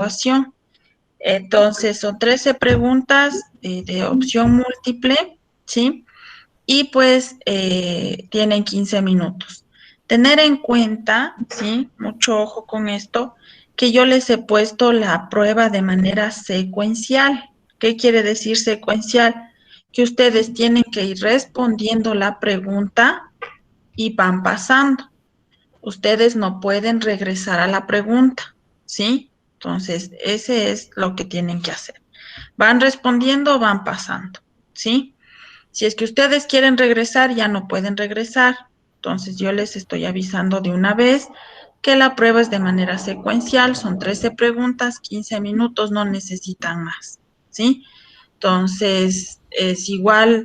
evaluación. Entonces, son 13 preguntas de opción múltiple, ¿sí? Y pues tienen 15 minutos. Tener en cuenta, ¿sí? Mucho ojo con esto, que yo les he puesto la prueba de manera secuencial. ¿Qué quiere decir secuencial? Que ustedes tienen que ir respondiendo la pregunta y van pasando. Ustedes no pueden regresar a la pregunta, ¿sí? Entonces, ese es lo que tienen que hacer. Van respondiendo, van pasando, ¿sí? Si es que ustedes quieren regresar, ya no pueden regresar. Entonces, yo les estoy avisando de una vez que la prueba es de manera secuencial, son 13 preguntas, 15 minutos, no necesitan más, ¿sí? Entonces, es igual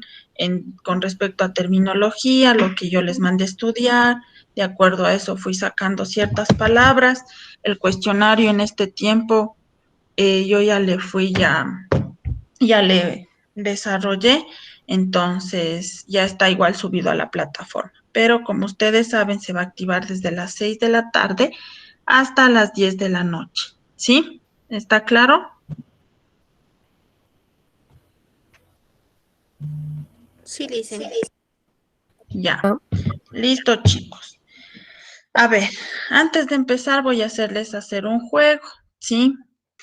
con respecto a terminología, lo que yo les mandé a estudiar, de acuerdo a eso fui sacando ciertas palabras. El cuestionario en este tiempo, yo ya le desarrollé, entonces ya está igual subido a la plataforma. Pero como ustedes saben, se va a activar desde las 6 de la tarde hasta las 10 de la noche, ¿sí? ¿Está claro? Sí, dicen. Ya. Listo, chicos. A ver, antes de empezar voy a hacer un juego, ¿sí?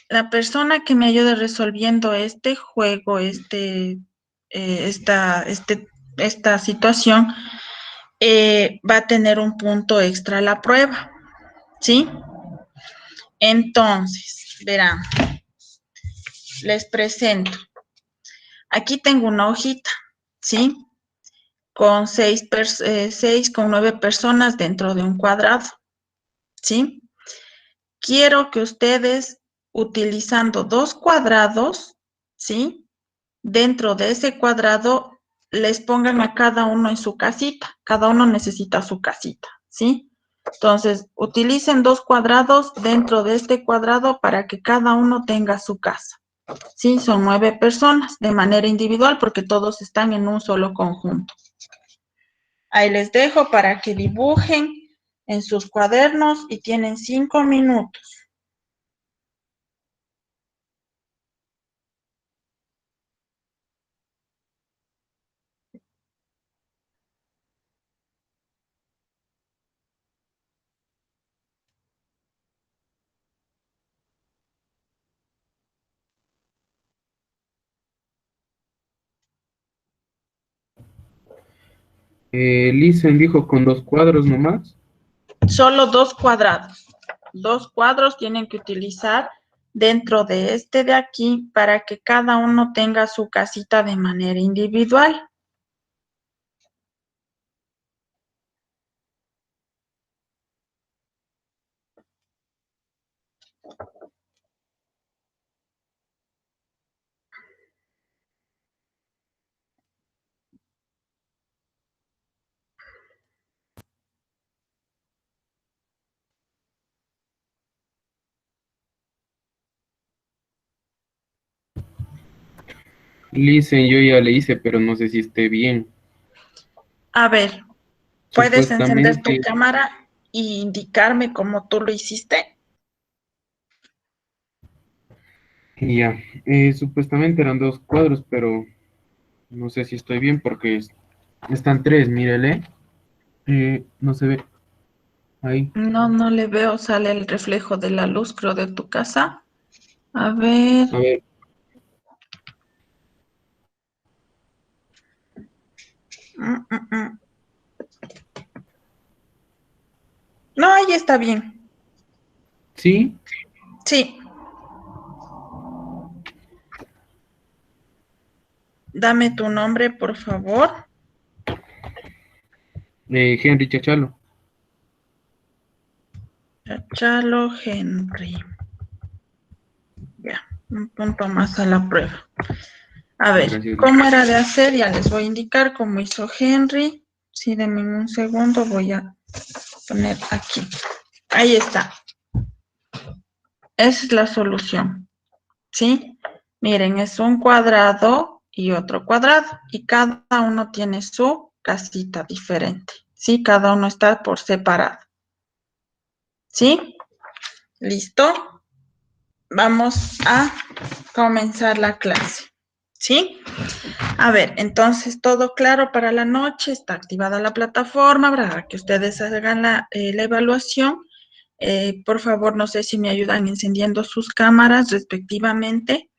La persona que me ayude resolviendo este juego, esta situación, va a tener un punto extra a la prueba, ¿sí? Entonces, verán, les presento. Aquí tengo una hojita, ¿sí? Con 9 personas dentro de un cuadrado, ¿sí? Quiero que ustedes, utilizando 2 cuadrados, ¿sí? Dentro de ese cuadrado, les pongan a cada uno en su casita. Cada uno necesita su casita, ¿sí? Entonces, utilicen 2 cuadrados dentro de este cuadrado para que cada uno tenga su casa. Sí, son 9 personas de manera individual porque todos están en un solo conjunto. Ahí les dejo para que dibujen en sus cuadernos y tienen 5 minutos. Listen dijo con 2 cuadros nomás. Solo 2 cuadrados. 2 cuadros tienen que utilizar dentro de este de aquí para que cada uno tenga su casita de manera individual. Listen, yo ya le hice, pero no sé si esté bien. A ver, ¿puedes encender tu Supuestamente, cámara e indicarme cómo tú lo hiciste? ya, supuestamente eran 2 cuadros, pero no sé si estoy bien porque están 3, mírele. No se ve ahí. No, no le veo, sale el reflejo de la luz, creo, de tu casa. A ver. A ver, Mm, mm, mm. No, ahí está bien. sí, Sí. Dame tu nombre, por favor. Henry Chachalo. Chalo Henry. Ya, un punto más a la prueba. A ver, Gracias. ¿cómo era de hacer? Ya les voy a indicar cómo hizo Henry. Sí, denme un segundo, voy a poner aquí. Ahí está. Esa es la solución. ¿Sí? Miren, es un cuadrado y otro cuadrado. Y cada uno tiene su casita diferente. ¿Sí? Cada uno está por separado. ¿Sí? ¿Listo? vamos a comenzar la clase, ¿sí? A ver, entonces, todo claro para la noche, está activada la plataforma para que ustedes hagan la evaluación. Por favor, no sé si me ayudan encendiendo sus cámaras respectivamente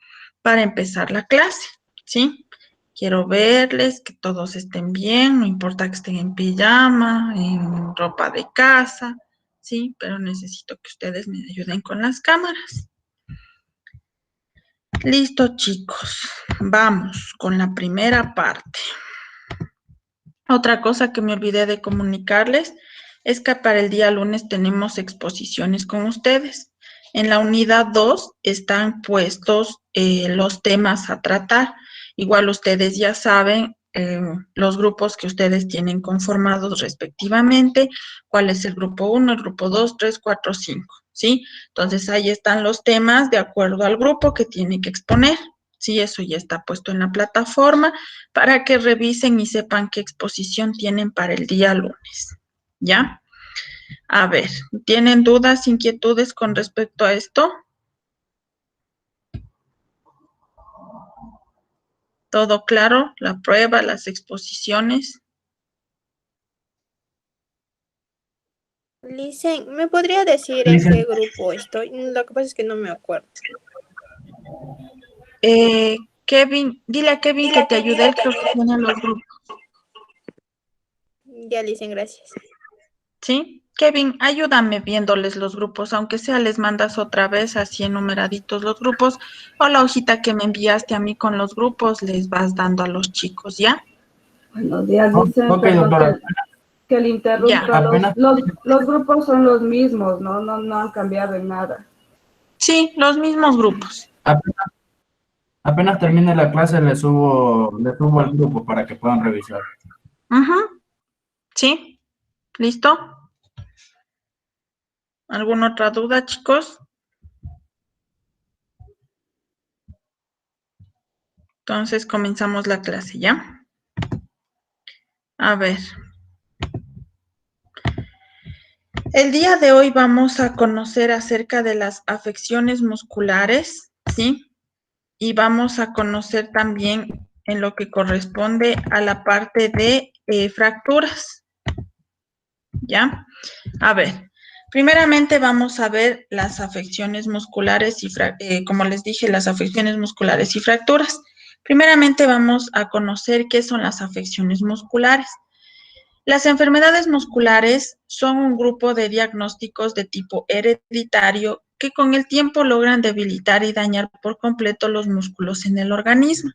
para empezar la clase, ¿sí? Quiero verles, que todos estén bien, no importa que estén en pijama, en ropa de casa, ¿sí? Pero necesito que ustedes me ayuden con las cámaras. Listo, chicos. Vamos con la primera parte. Otra cosa que me olvidé de comunicarles es que para el día lunes tenemos exposiciones con ustedes. En la unidad 2 están puestos los temas a tratar. Igual ustedes ya saben los grupos que ustedes tienen conformados respectivamente, cuál es el grupo 1, el grupo 2, 3, 4, 5, ¿sí? Entonces ahí están los temas de acuerdo al grupo que tiene que exponer. Sí, eso ya está puesto en la plataforma para que revisen y sepan qué exposición tienen para el día lunes. ¿Ya? A ver, ¿tienen dudas, inquietudes con respecto a esto? ¿Todo claro? ¿La prueba, las exposiciones? Licen, ¿me podría decir en qué grupo estoy? Lo que pasa es que no me acuerdo. Kevin, dile a Kevin que te ayude, él creo que tiene los grupos. Ya, Licen, gracias. ¿Sí? Kevin, ayúdame viéndoles los grupos, aunque sea les mandas otra vez así enumeraditos los grupos, o la hojita que me enviaste a mí con los grupos les vas dando a los chicos, ¿ya? Buenos días, dicen, Ok, perdón doctora. que le interrumpa. Ya. Los grupos son los mismos, ¿no? No han cambiado en nada. Sí, los mismos grupos. Apenas termine la clase, le subo al grupo para que puedan revisar. ¿Sí? ¿Listo? ¿Alguna otra duda, chicos? Entonces comenzamos la clase, ¿ya? A ver. El día de hoy vamos a conocer acerca de las afecciones musculares, ¿sí? Y vamos a conocer también en lo que corresponde a la parte de fracturas, ¿ya? A ver, primeramente vamos a ver las afecciones musculares y, como les dije, las afecciones musculares y fracturas. Primeramente vamos a conocer qué son las afecciones musculares. Las enfermedades musculares son un grupo de diagnósticos de tipo hereditario que con el tiempo logran debilitar y dañar por completo los músculos en el organismo.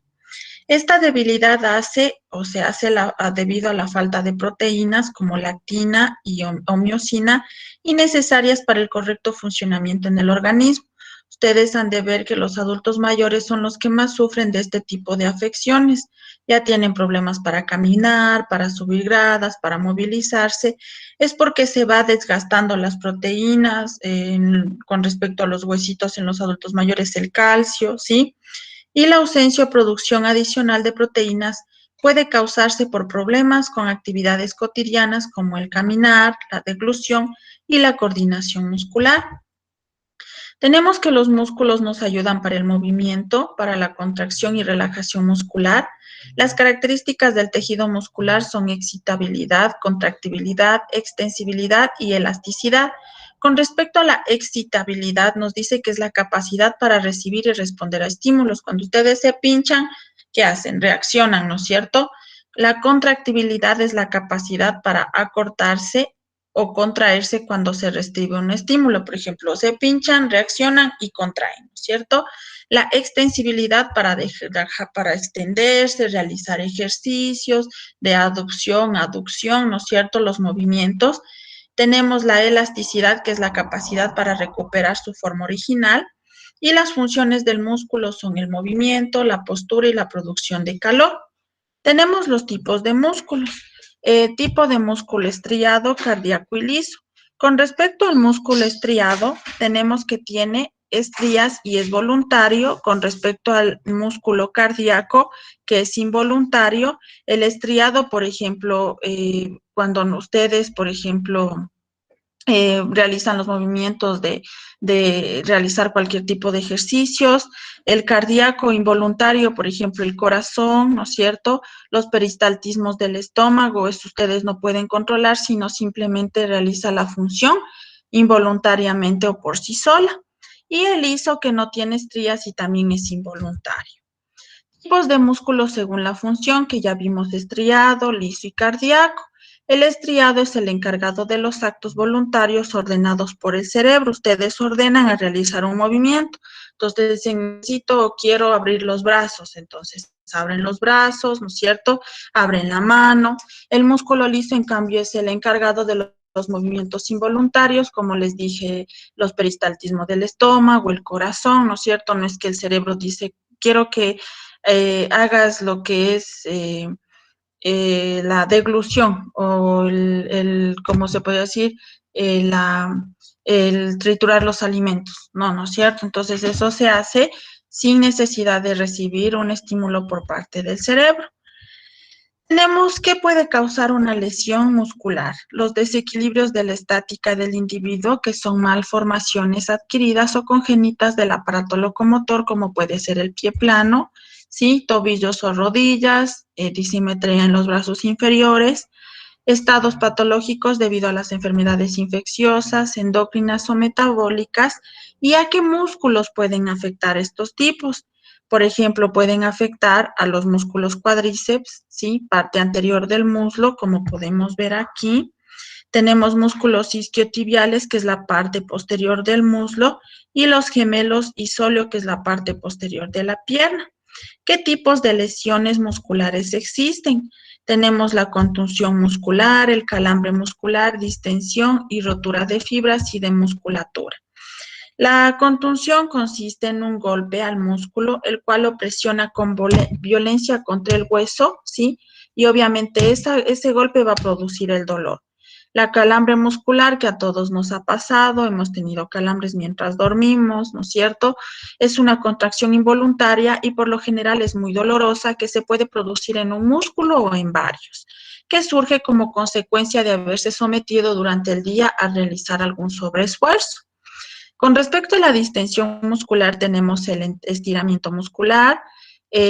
Esta debilidad se hace debido a la falta de proteínas como lactina y homeosina y necesarias para el correcto funcionamiento en el organismo. Ustedes han de ver que los adultos mayores son los que más sufren de este tipo de afecciones. Ya tienen problemas para caminar, para subir gradas, para movilizarse. Es porque se va desgastando las proteínas con respecto a los huesitos en los adultos mayores, el calcio, ¿sí? Y la ausencia o producción adicional de proteínas puede causarse por problemas con actividades cotidianas como el caminar, la deglución y la coordinación muscular. Tenemos que los músculos nos ayudan para el movimiento, para la contracción y relajación muscular. Las características del tejido muscular son excitabilidad, contractibilidad, extensibilidad y elasticidad. Con respecto a la excitabilidad, nos dice que es la capacidad para recibir y responder a estímulos. Cuando ustedes se pinchan, ¿qué hacen? Reaccionan, ¿no es cierto? La contractibilidad es la capacidad para acortarse o contraerse cuando se recibe un estímulo. Por ejemplo, se pinchan, reaccionan y contraen, ¿no es cierto? La extensibilidad para extenderse, realizar ejercicios de aducción, aducción, ¿no es cierto? Los movimientos. Tenemos la elasticidad, que es la capacidad para recuperar su forma original. Y las funciones del músculo son el movimiento, la postura y la producción de calor. Tenemos los tipos de músculos. Tipo de músculo estriado, cardíaco y liso. Con respecto al músculo estriado, tenemos que tiene estrías y es voluntario. Con respecto al músculo cardíaco, que es involuntario, el estriado, por ejemplo, cuando ustedes, por ejemplo, realizan los movimientos de realizar cualquier tipo de ejercicios, el cardíaco involuntario, por ejemplo, el corazón, ¿no es cierto? Los peristaltismos del estómago, eso ustedes no pueden controlar, sino simplemente realiza la función involuntariamente o por sí sola. Y el liso, que no tiene estrías y también es involuntario. Tipos de músculos según la función, que ya vimos: estriado, liso y cardíaco. El estriado es el encargado de los actos voluntarios ordenados por el cerebro. Ustedes ordenan a realizar un movimiento. Entonces dicen, necesito o quiero abrir los brazos. Entonces abren los brazos, ¿no es cierto? Abren la mano. El músculo liso, en cambio, es el encargado de los movimientos involuntarios, como les dije, los peristaltismos del estómago, el corazón, ¿no es cierto? No es que el cerebro dice, quiero que hagas lo que es la deglución o ¿cómo se puede decir? El triturar los alimentos. No, ¿no es cierto? Entonces eso se hace sin necesidad de recibir un estímulo por parte del cerebro. Tenemos que puede causar una lesión muscular: los desequilibrios de la estática del individuo, que son malformaciones adquiridas o congénitas del aparato locomotor, como puede ser el pie plano, ¿sí? Tobillos o rodillas, disimetría en los brazos inferiores, estados patológicos debido a las enfermedades infecciosas, endocrinas o metabólicas. ¿Y a qué músculos pueden afectar estos tipos? Por ejemplo, pueden afectar a los músculos cuádriceps, ¿sí? Parte anterior del muslo, como podemos ver aquí. Tenemos músculos isquiotibiales, que es la parte posterior del muslo, y los gemelos isóleo, que es la parte posterior de la pierna. ¿Qué tipos de lesiones musculares existen? Tenemos la contusión muscular, el calambre muscular, distensión y rotura de fibras y de musculatura. La contusión consiste en un golpe al músculo, el cual lo presiona con violencia contra el hueso, ¿sí? Y obviamente ese golpe va a producir el dolor. La calambre muscular, que a todos nos ha pasado, hemos tenido calambres mientras dormimos, ¿no es cierto? Es una contracción involuntaria y por lo general es muy dolorosa, que se puede producir en un músculo o en varios, que surge como consecuencia de haberse sometido durante el día a realizar algún sobreesfuerzo. Con respecto a la distensión muscular, tenemos el estiramiento muscular.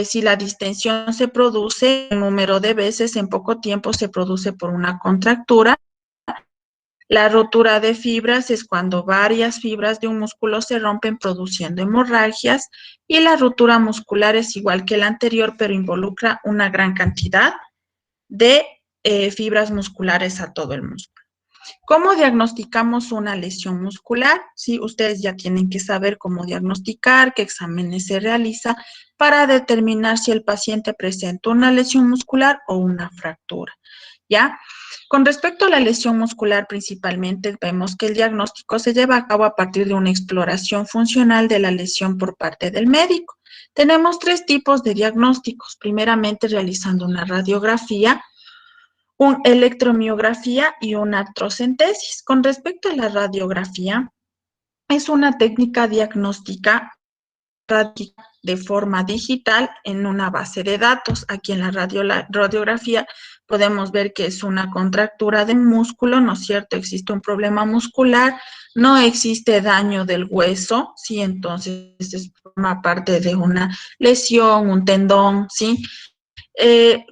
Si la distensión se produce un número de veces en poco tiempo, se produce por una contractura. La rotura de fibras es cuando varias fibras de un músculo se rompen produciendo hemorragias, y la ruptura muscular es igual que la anterior, pero involucra una gran cantidad de fibras musculares a todo el músculo. ¿Cómo diagnosticamos una lesión muscular? Sí, ustedes ya tienen que saber cómo diagnosticar, qué exámenes se realiza para determinar si el paciente presenta una lesión muscular o una fractura, ¿ya? Con respecto a la lesión muscular, principalmente vemos que el diagnóstico se lleva a cabo a partir de una exploración funcional de la lesión por parte del médico. Tenemos tres tipos de diagnósticos: primeramente realizando una radiografía, una electromiografía y una artrocentesis. Con respecto a la radiografía, es una técnica diagnóstica de forma digital en una base de datos. Aquí en la radiografía podemos ver que es una contractura de músculo, ¿no es cierto? Existe un problema muscular, no existe daño del hueso, ¿sí? Entonces, forma parte de una lesión, un tendón, ¿sí?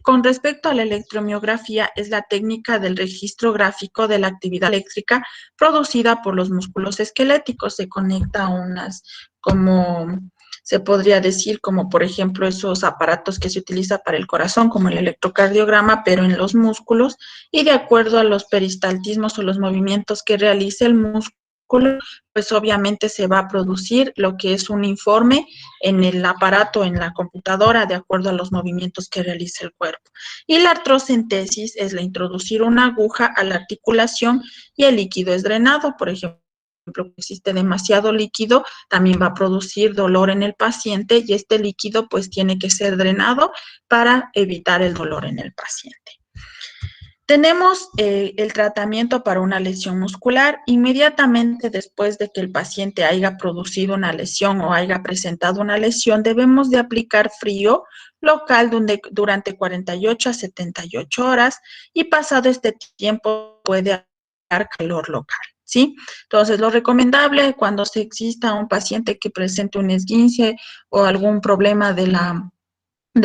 Con respecto a la electromiografía, es la técnica del registro gráfico de la actividad eléctrica producida por los músculos esqueléticos. Se conecta a unas, como se podría decir, como por ejemplo esos aparatos que se utiliza para el corazón, como el electrocardiograma, pero en los músculos, y de acuerdo a los peristaltismos o los movimientos que realice el músculo, pues obviamente se va a producir lo que es un informe en el aparato, en la computadora, de acuerdo a los movimientos que realiza el cuerpo. Y la artrocentesis es la introducir una aguja a la articulación y el líquido es drenado. Por ejemplo, existe demasiado líquido, también va a producir dolor en el paciente, y este líquido pues tiene que ser drenado para evitar el dolor en el paciente. Tenemos el tratamiento para una lesión muscular. Inmediatamente después de que el paciente haya producido una lesión o haya presentado una lesión, debemos de aplicar frío local durante 48 a 78 horas, y pasado este tiempo puede aplicar calor local. ¿sí? Entonces, lo recomendable cuando se exista un paciente que presente un esguince o algún problema de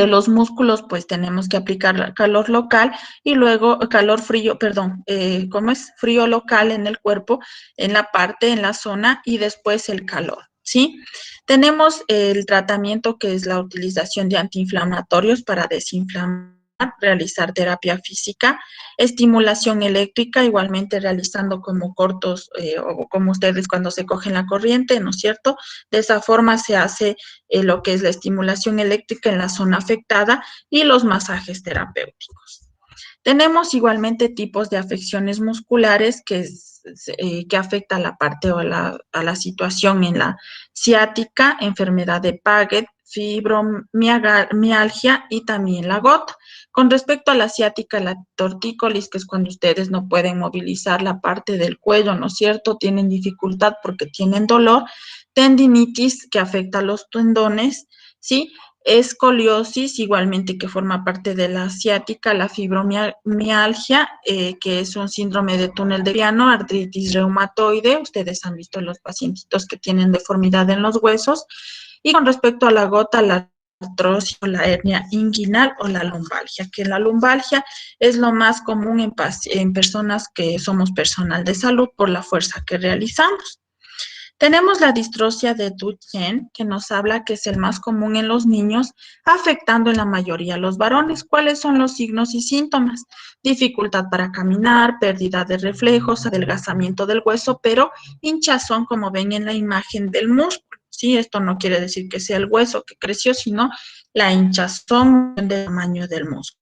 los músculos, pues tenemos que aplicar calor local y luego calor frío, perdón, ¿cómo es? Frío local en el cuerpo, en la zona y después el calor, ¿sí? Tenemos el tratamiento que es la utilización de antiinflamatorios para desinflamar, realizar terapia física, estimulación eléctrica, igualmente realizando como cortos o como ustedes cuando se cogen la corriente, ¿no es cierto? De esa forma se hace lo que es la estimulación eléctrica en la zona afectada y los masajes terapéuticos. Tenemos igualmente tipos de afecciones musculares que afecta a la parte o a la situación en la ciática, enfermedad de Paget, fibromialgia y también la gota. Con respecto a la ciática, la tortícolis, que es cuando ustedes no pueden movilizar la parte del cuello, ¿no es cierto? Tienen dificultad porque tienen dolor. Tendinitis, que afecta a los tendones, ¿sí? Escoliosis, igualmente que forma parte de la ciática, la fibromialgia, que es un síndrome de túnel de Viano, artritis reumatoide, ustedes han visto los pacientitos que tienen deformidad en los huesos, y con respecto a la gota, la artrosis o la hernia inguinal o la lumbalgia, que la lumbalgia es lo más común en personas que somos personal de salud por la fuerza que realizamos. Tenemos la distrofia de Duchenne, que nos habla que es el más común en los niños, afectando en la mayoría a los varones. ¿Cuáles son los signos y síntomas? Dificultad para caminar, pérdida de reflejos, adelgazamiento del hueso, pero hinchazón, como ven en la imagen del músculo. Sí, esto no quiere decir que sea el hueso que creció, sino la hinchazón del tamaño del músculo.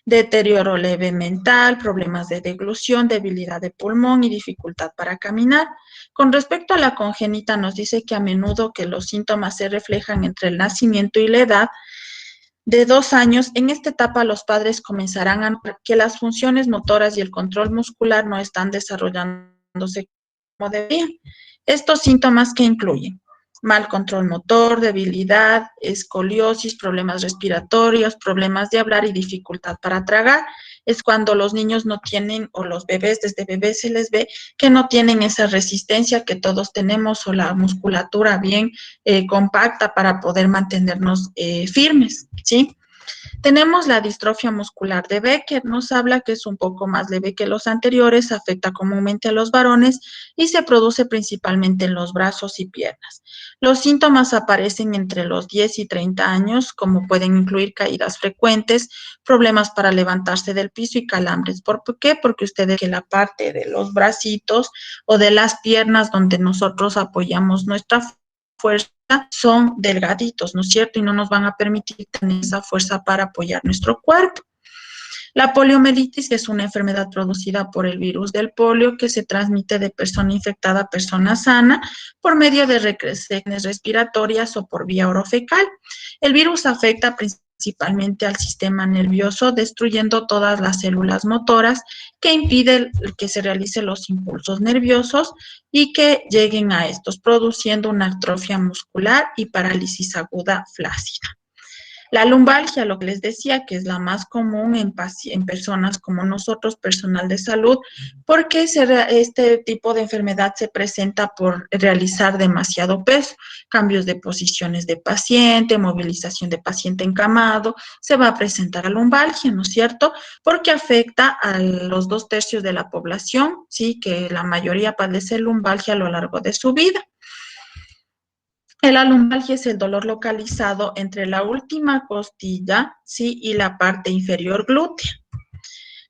Deterioro leve mental, problemas de deglución, debilidad de pulmón y dificultad para caminar. Con respecto a la congénita, nos dice que a menudo que los síntomas se reflejan entre el nacimiento y la edad de 2 años. En esta etapa los padres comenzarán a notar que las funciones motoras y el control muscular no están desarrollándose como deberían. Estos síntomas que incluyen mal control motor, debilidad, escoliosis, problemas respiratorios, problemas de hablar y dificultad para tragar. Es cuando los niños no tienen, o los bebés, desde bebés se les ve que no tienen esa resistencia que todos tenemos o la musculatura bien compacta para poder mantenernos firmes, ¿sí? Tenemos la distrofia muscular de Becker, nos habla que es un poco más leve que los anteriores, afecta comúnmente a los varones y se produce principalmente en los brazos y piernas. Los síntomas aparecen entre los 10 y 30 años, como pueden incluir caídas frecuentes, problemas para levantarse del piso y calambres. ¿Por qué? Porque ustedes que la parte de los bracitos o de las piernas donde nosotros apoyamos nuestra fuerza son delgaditos, ¿no es cierto? Y no nos van a permitir tener esa fuerza para apoyar nuestro cuerpo. La poliomielitis es una enfermedad producida por el virus del polio que se transmite de persona infectada a persona sana por medio de secreciones respiratorias o por vía orofecal. El virus afecta principalmente al sistema nervioso, destruyendo todas las células motoras que impiden que se realicen los impulsos nerviosos y que lleguen a estos, produciendo una atrofia muscular y parálisis aguda flácida. La lumbalgia, lo que les decía, que es la más común en personas como nosotros, personal de salud, porque este tipo de enfermedad se presenta por realizar demasiado peso, cambios de posiciones de paciente, movilización de paciente encamado, se va a presentar la lumbalgia, ¿no es cierto? Porque afecta a los 2/3 de la población, sí, que la mayoría padece lumbalgia a lo largo de su vida. La lumbalgia es el dolor localizado entre la última costilla, ¿sí? Y la parte inferior glútea.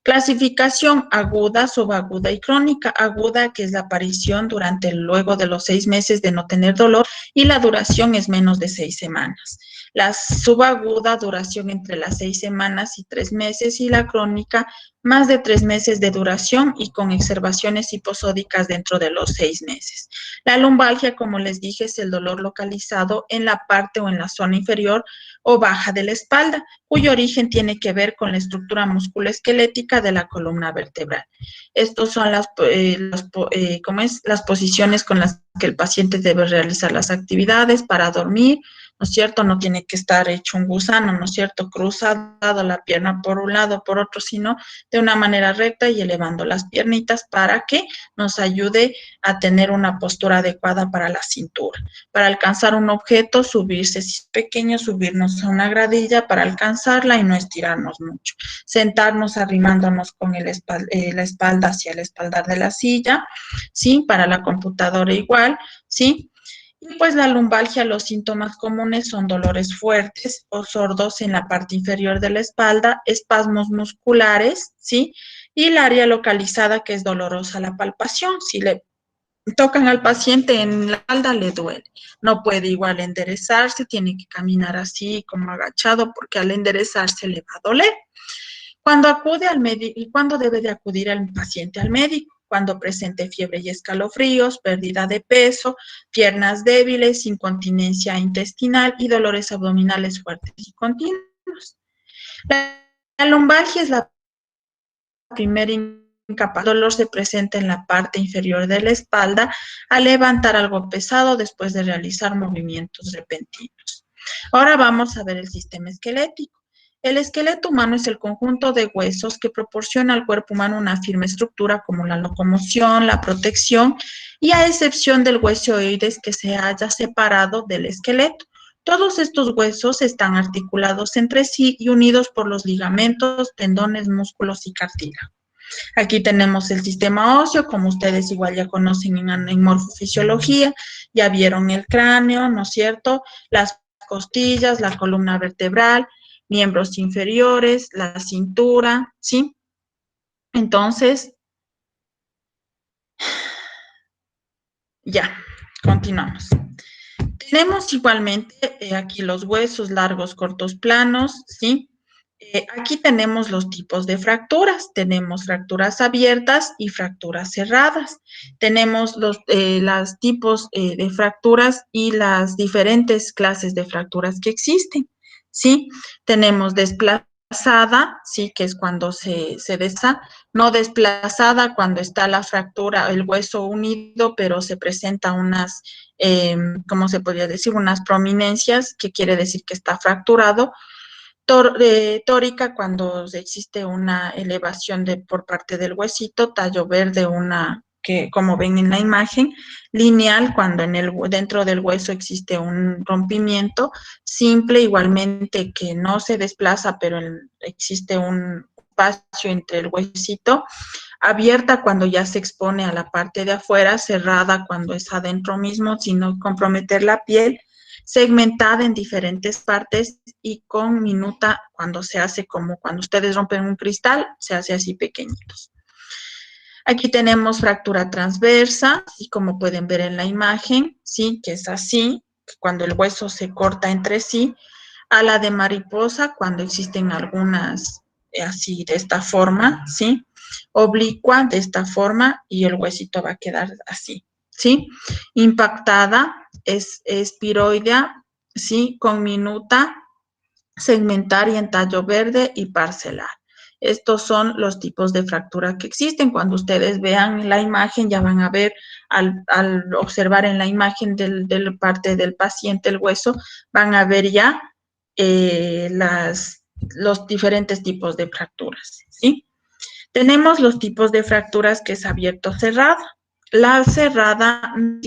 Clasificación aguda, subaguda y crónica. Aguda, que es la aparición luego de los 6 meses de no tener dolor, y la duración es menos de 6 semanas. La subaguda, duración entre las 6 semanas y 3 meses, y la crónica, más de 3 meses de duración y con exacerbaciones hiposódicas dentro de los 6 meses. La lumbalgia, como les dije, es el dolor localizado en la parte o en la zona inferior o baja de la espalda, cuyo origen tiene que ver con la estructura musculoesquelética de la columna vertebral. Estas son las posiciones con las que el paciente debe realizar las actividades para dormir, es cierto? No tiene que estar hecho un gusano, ¿no es cierto? Cruzado la pierna por un lado, por otro, sino de una manera recta y elevando las piernitas para que nos ayude a tener una postura adecuada para la cintura. Para alcanzar un objeto, subirse, si es pequeño, subirnos a una gradilla para alcanzarla y no estirarnos mucho. Sentarnos arrimándonos con la espalda hacia el espaldar de la silla, ¿sí? Para la computadora igual, ¿sí? Y pues la lumbalgia, los síntomas comunes son dolores fuertes o sordos en la parte inferior de la espalda, espasmos musculares, ¿sí? Y el área localizada que es dolorosa la palpación. Si le tocan al paciente en la espalda, le duele. No puede igual enderezarse, tiene que caminar así como agachado porque al enderezarse le va a doler. Cuando acude al médico, ¿y cuándo debe de acudir el paciente al médico? Cuando presente fiebre y escalofríos, pérdida de peso, piernas débiles, incontinencia intestinal y dolores abdominales fuertes y continuos. La lumbalgia es la primera incapacidad. El dolor se presenta en la parte inferior de la espalda al levantar algo pesado después de realizar movimientos repentinos. Ahora vamos a ver el sistema esquelético. El esqueleto humano es el conjunto de huesos que proporciona al cuerpo humano una firme estructura como la locomoción, la protección y a excepción del hueso oides que se haya separado del esqueleto. Todos estos huesos están articulados entre sí y unidos por los ligamentos, tendones, músculos y cartílago. Aquí tenemos el sistema óseo, como ustedes igual ya conocen en morfofisiología, ya vieron el cráneo, ¿no es cierto? Las costillas, la columna vertebral, miembros inferiores, la cintura, ¿sí? Entonces, ya, continuamos. Tenemos igualmente aquí los huesos largos, cortos, planos, ¿sí? Aquí tenemos los tipos de fracturas. Tenemos fracturas abiertas y fracturas cerradas. Tenemos los tipos de fracturas y las diferentes clases de fracturas que existen, ¿sí? Tenemos desplazada, ¿sí? Que es cuando se desplaza. No desplazada, cuando está la fractura, el hueso unido, pero se presenta unas, ¿cómo se podría decir? Unas prominencias, que quiere decir que está fracturado. Tórica, cuando existe una elevación por parte del huesito. Tallo verde, que como ven en la imagen. Lineal, cuando dentro del hueso existe un rompimiento. Simple, igualmente, que no se desplaza, pero existe un espacio entre el huesito. Abierta, cuando ya se expone a la parte de afuera. Cerrada, cuando es adentro mismo, sin no comprometer la piel. Segmentada en diferentes partes y con minuta, cuando se hace como cuando ustedes rompen un cristal, se hace así pequeñitos. Aquí tenemos fractura transversa, y como pueden ver en la imagen, ¿sí? Que es así, cuando el hueso se corta entre sí. Ala de mariposa, cuando existen algunas así de esta forma, ¿sí? Oblicua, de esta forma, y el huesito va a quedar así, ¿sí? Impactada, es espiroidea, ¿sí? Con minuta, segmentaria en tallo verde y parcelar. Estos son los tipos de fractura que existen. Cuando ustedes vean la imagen, ya van a ver, al observar en la imagen de parte del paciente el hueso, van a ver ya los diferentes tipos de fracturas, ¿sí? Tenemos los tipos de fracturas, que es abierto-cerrada. La cerrada no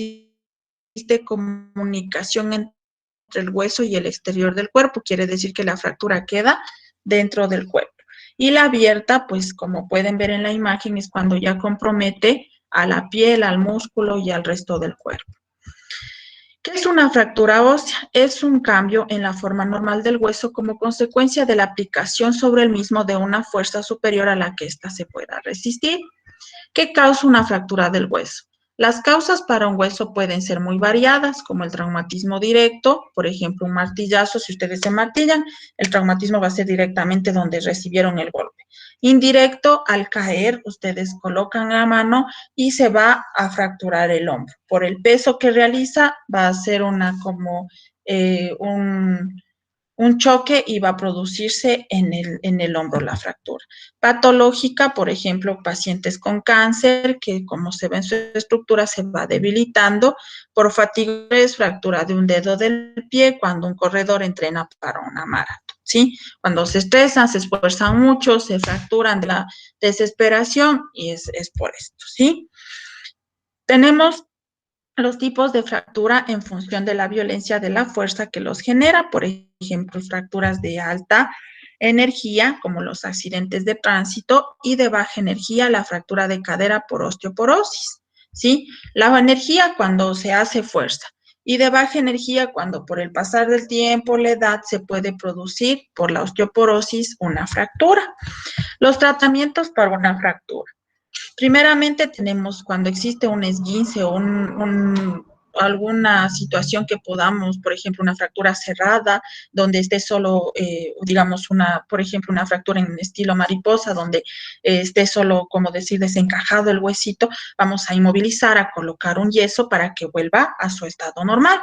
existe comunicación entre el hueso y el exterior del cuerpo, quiere decir que la fractura queda dentro del cuerpo. Y la abierta, pues como pueden ver en la imagen, es cuando ya compromete a la piel, al músculo y al resto del cuerpo. ¿Qué es una fractura ósea? Es un cambio en la forma normal del hueso como consecuencia de la aplicación sobre el mismo de una fuerza superior a la que ésta se pueda resistir. ¿Qué causa una fractura del hueso? Las causas para un hueso pueden ser muy variadas, como el traumatismo directo, por ejemplo, un martillazo. Si ustedes se martillan, el traumatismo va a ser directamente donde recibieron el golpe. Indirecto, al caer, ustedes colocan la mano y se va a fracturar el hombro. Por el peso que realiza, va a ser un choque y va a producirse en el hombro la fractura. Patológica, por ejemplo, pacientes con cáncer, que como se ve en su estructura se va debilitando por fatiga, fractura de un dedo del pie cuando un corredor entrena para una maratón, ¿sí? Cuando se estresan, se esfuerzan mucho, se fracturan de la desesperación y es por esto, ¿sí? Tenemos los tipos de fractura en función de la violencia de la fuerza que los genera, por ejemplo, fracturas de alta energía, como los accidentes de tránsito, y de baja energía, la fractura de cadera por osteoporosis, ¿sí? La energía cuando se hace fuerza, y de baja energía cuando por el pasar del tiempo, la edad, se puede producir por la osteoporosis una fractura. Los tratamientos para una fractura. Primeramente tenemos cuando existe un esguince o alguna situación que podamos, por ejemplo, una fractura cerrada, donde esté solo, digamos, por ejemplo, una fractura en estilo mariposa, donde esté solo, como decir, desencajado el huesito, vamos a inmovilizar, a colocar un yeso para que vuelva a su estado normal.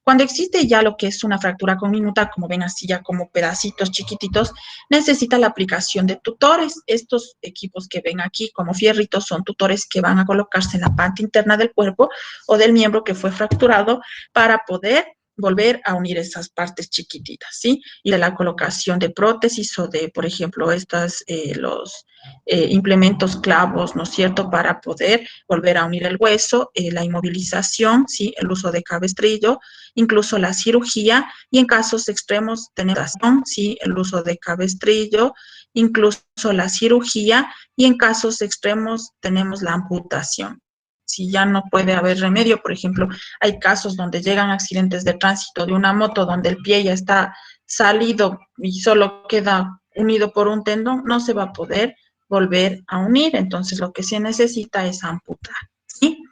Cuando existe ya lo que es una fractura conminuta, como ven así ya como pedacitos chiquititos, necesita la aplicación de tutores. Estos equipos que ven aquí como fierritos son tutores que van a colocarse en la parte interna del cuerpo o del miembro que fue fracturado para poder volver a unir esas partes chiquititas, ¿sí? Y de la colocación de prótesis o de, por ejemplo, los implementos clavos, ¿no es cierto?, para poder volver a unir el hueso, la inmovilización, ¿sí?, el uso de cabestrillo, incluso la cirugía, y en casos extremos, ¿sí?, el uso de cabestrillo, incluso la cirugía, y en casos extremos tenemos la amputación. Si ya no puede haber remedio, por ejemplo, hay casos donde llegan accidentes de tránsito de una moto donde el pie ya está salido y solo queda unido por un tendón, no se va a poder volver a unir, entonces lo que se necesita es amputar, ¿sí?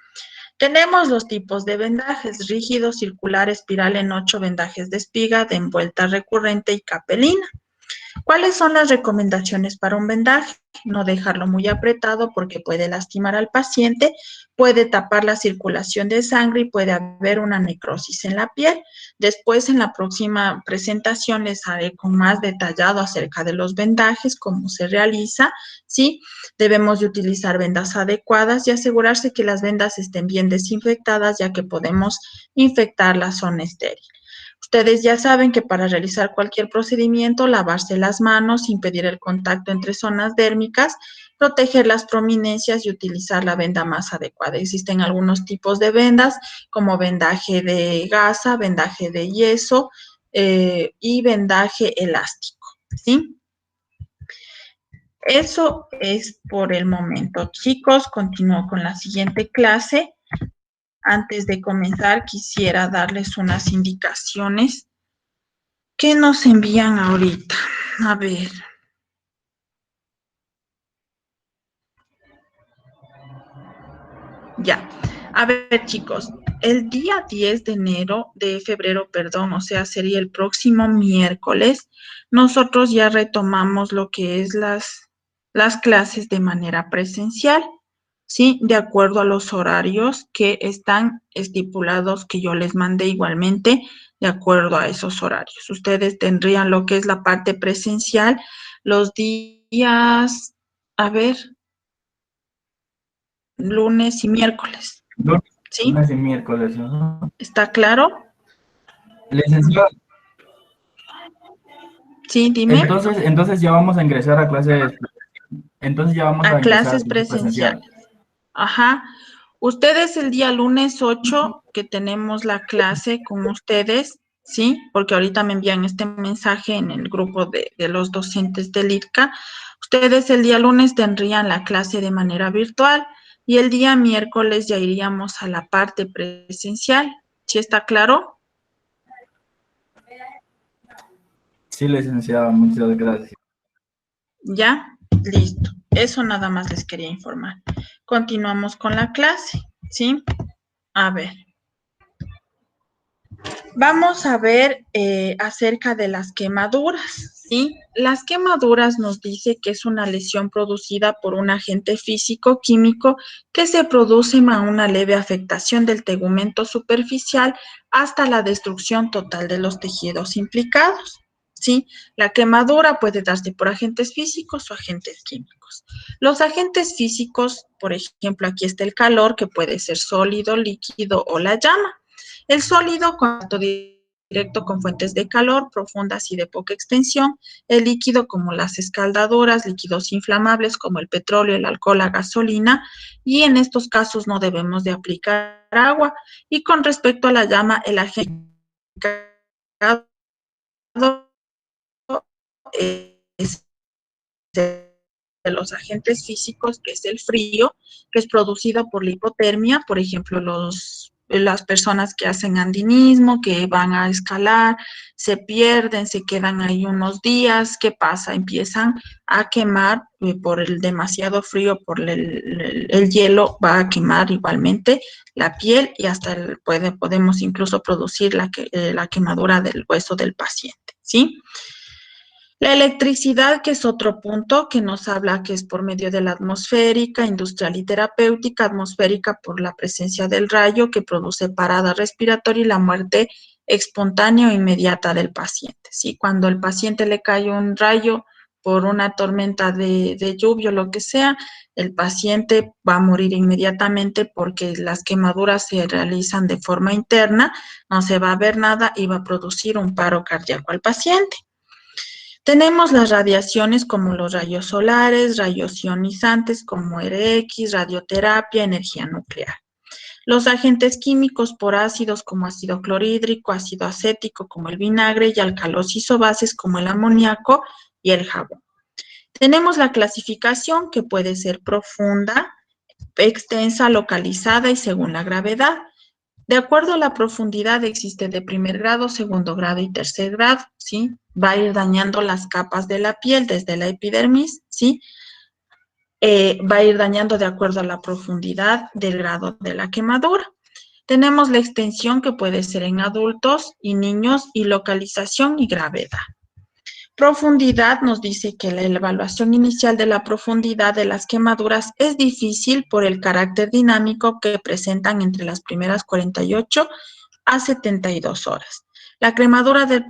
Tenemos los tipos de vendajes: rígido, circular, espiral en 8, vendajes de espiga, de envuelta recurrente y capelina. ¿Cuáles son las recomendaciones para un vendaje? No dejarlo muy apretado porque puede lastimar al paciente, puede tapar la circulación de sangre y puede haber una necrosis en la piel. Después, en la próxima presentación, les haré con más detallado acerca de los vendajes, cómo se realiza, ¿sí? Debemos de utilizar vendas adecuadas y asegurarse que las vendas estén bien desinfectadas, ya que podemos infectar la zona estéril. Ustedes ya saben que para realizar cualquier procedimiento, lavarse las manos, impedir el contacto entre zonas dérmicas, proteger las prominencias y utilizar la venda más adecuada. Existen algunos tipos de vendas, como vendaje de gasa, vendaje de yeso y vendaje elástico, ¿sí? Eso es por el momento. Chicos, continúo con la siguiente clase. Antes de comenzar, quisiera darles unas indicaciones que nos envían ahorita. A ver. Ya. A ver, chicos, el día 10 de febrero, o sea, sería el próximo miércoles, nosotros ya retomamos lo que es las clases de manera presencial, ¿sí? De acuerdo a los horarios que están estipulados, que yo les mandé igualmente, de acuerdo a esos horarios. Ustedes tendrían lo que es la parte presencial los días, a ver, lunes y miércoles, ¿sí? Lunes y miércoles, ¿no? ¿Está claro? Licenciado, Sí, dime. entonces ya vamos a ingresar a clases, entonces ya vamos A a ingresar a clases clases presenciales. presenciales. Ajá. Ustedes el día lunes 8, que tenemos la clase con ustedes, ¿sí? Porque ahorita me envían este mensaje en el grupo de los docentes del ITCA. Ustedes el día lunes tendrían la clase de manera virtual y el día miércoles ya iríamos a la parte presencial. ¿Sí está claro? Sí, licenciado, muchas gracias. ¿Ya? Listo. Eso nada más les quería informar. Continuamos con la clase, ¿sí? A ver. Vamos a ver acerca de las quemaduras, ¿sí? Las quemaduras nos dice que es una lesión producida por un agente físico, químico, que se produce a una leve afectación del tegumento superficial hasta la destrucción total de los tejidos implicados, ¿sí? La quemadura puede darse por agentes físicos o agentes químicos. Los agentes físicos, por ejemplo, aquí está el calor, que puede ser sólido, líquido o la llama. El sólido, contacto directo con fuentes de calor profundas y de poca extensión. El líquido, como las escaldadoras, líquidos inflamables como el petróleo, el alcohol, la gasolina, y en estos casos no debemos de aplicar agua. Y con respecto a la llama, el agente es de los agentes físicos, que es el frío, que es producido por la hipotermia, por ejemplo, las personas que hacen andinismo, que van a escalar, se pierden, se quedan ahí unos días, ¿qué pasa? Empiezan a quemar por el demasiado frío, por el hielo, va a quemar igualmente la piel y hasta podemos incluso producir la quemadura del hueso del paciente, ¿sí? La electricidad, que es otro punto que nos habla que es por medio de la atmosférica, industrial y terapéutica, atmosférica por la presencia del rayo que produce parada respiratoria y la muerte espontánea o inmediata del paciente, ¿sí? Cuando al paciente le cae un rayo por una tormenta de lluvia o lo que sea, el paciente va a morir inmediatamente porque las quemaduras se realizan de forma interna, no se va a ver nada y va a producir un paro cardíaco al paciente. Tenemos las radiaciones como los rayos solares, rayos ionizantes como RX, radioterapia, energía nuclear. Los agentes químicos por ácidos como ácido clorhídrico, ácido acético como el vinagre y alcalos isobases como el amoníaco y el jabón. Tenemos la clasificación, que puede ser profunda, extensa, localizada y según la gravedad. De acuerdo a la profundidad, existe de primer grado, segundo grado y tercer grado, ¿sí? Va a ir dañando las capas de la piel desde la epidermis, ¿sí? Va a ir dañando de acuerdo a la profundidad del grado de la quemadura. Tenemos la extensión, que puede ser en adultos y niños, y localización y gravedad. Profundidad nos dice que la evaluación inicial de la profundidad de las quemaduras es difícil por el carácter dinámico que presentan entre las primeras 48 a 72 horas. La quemadura del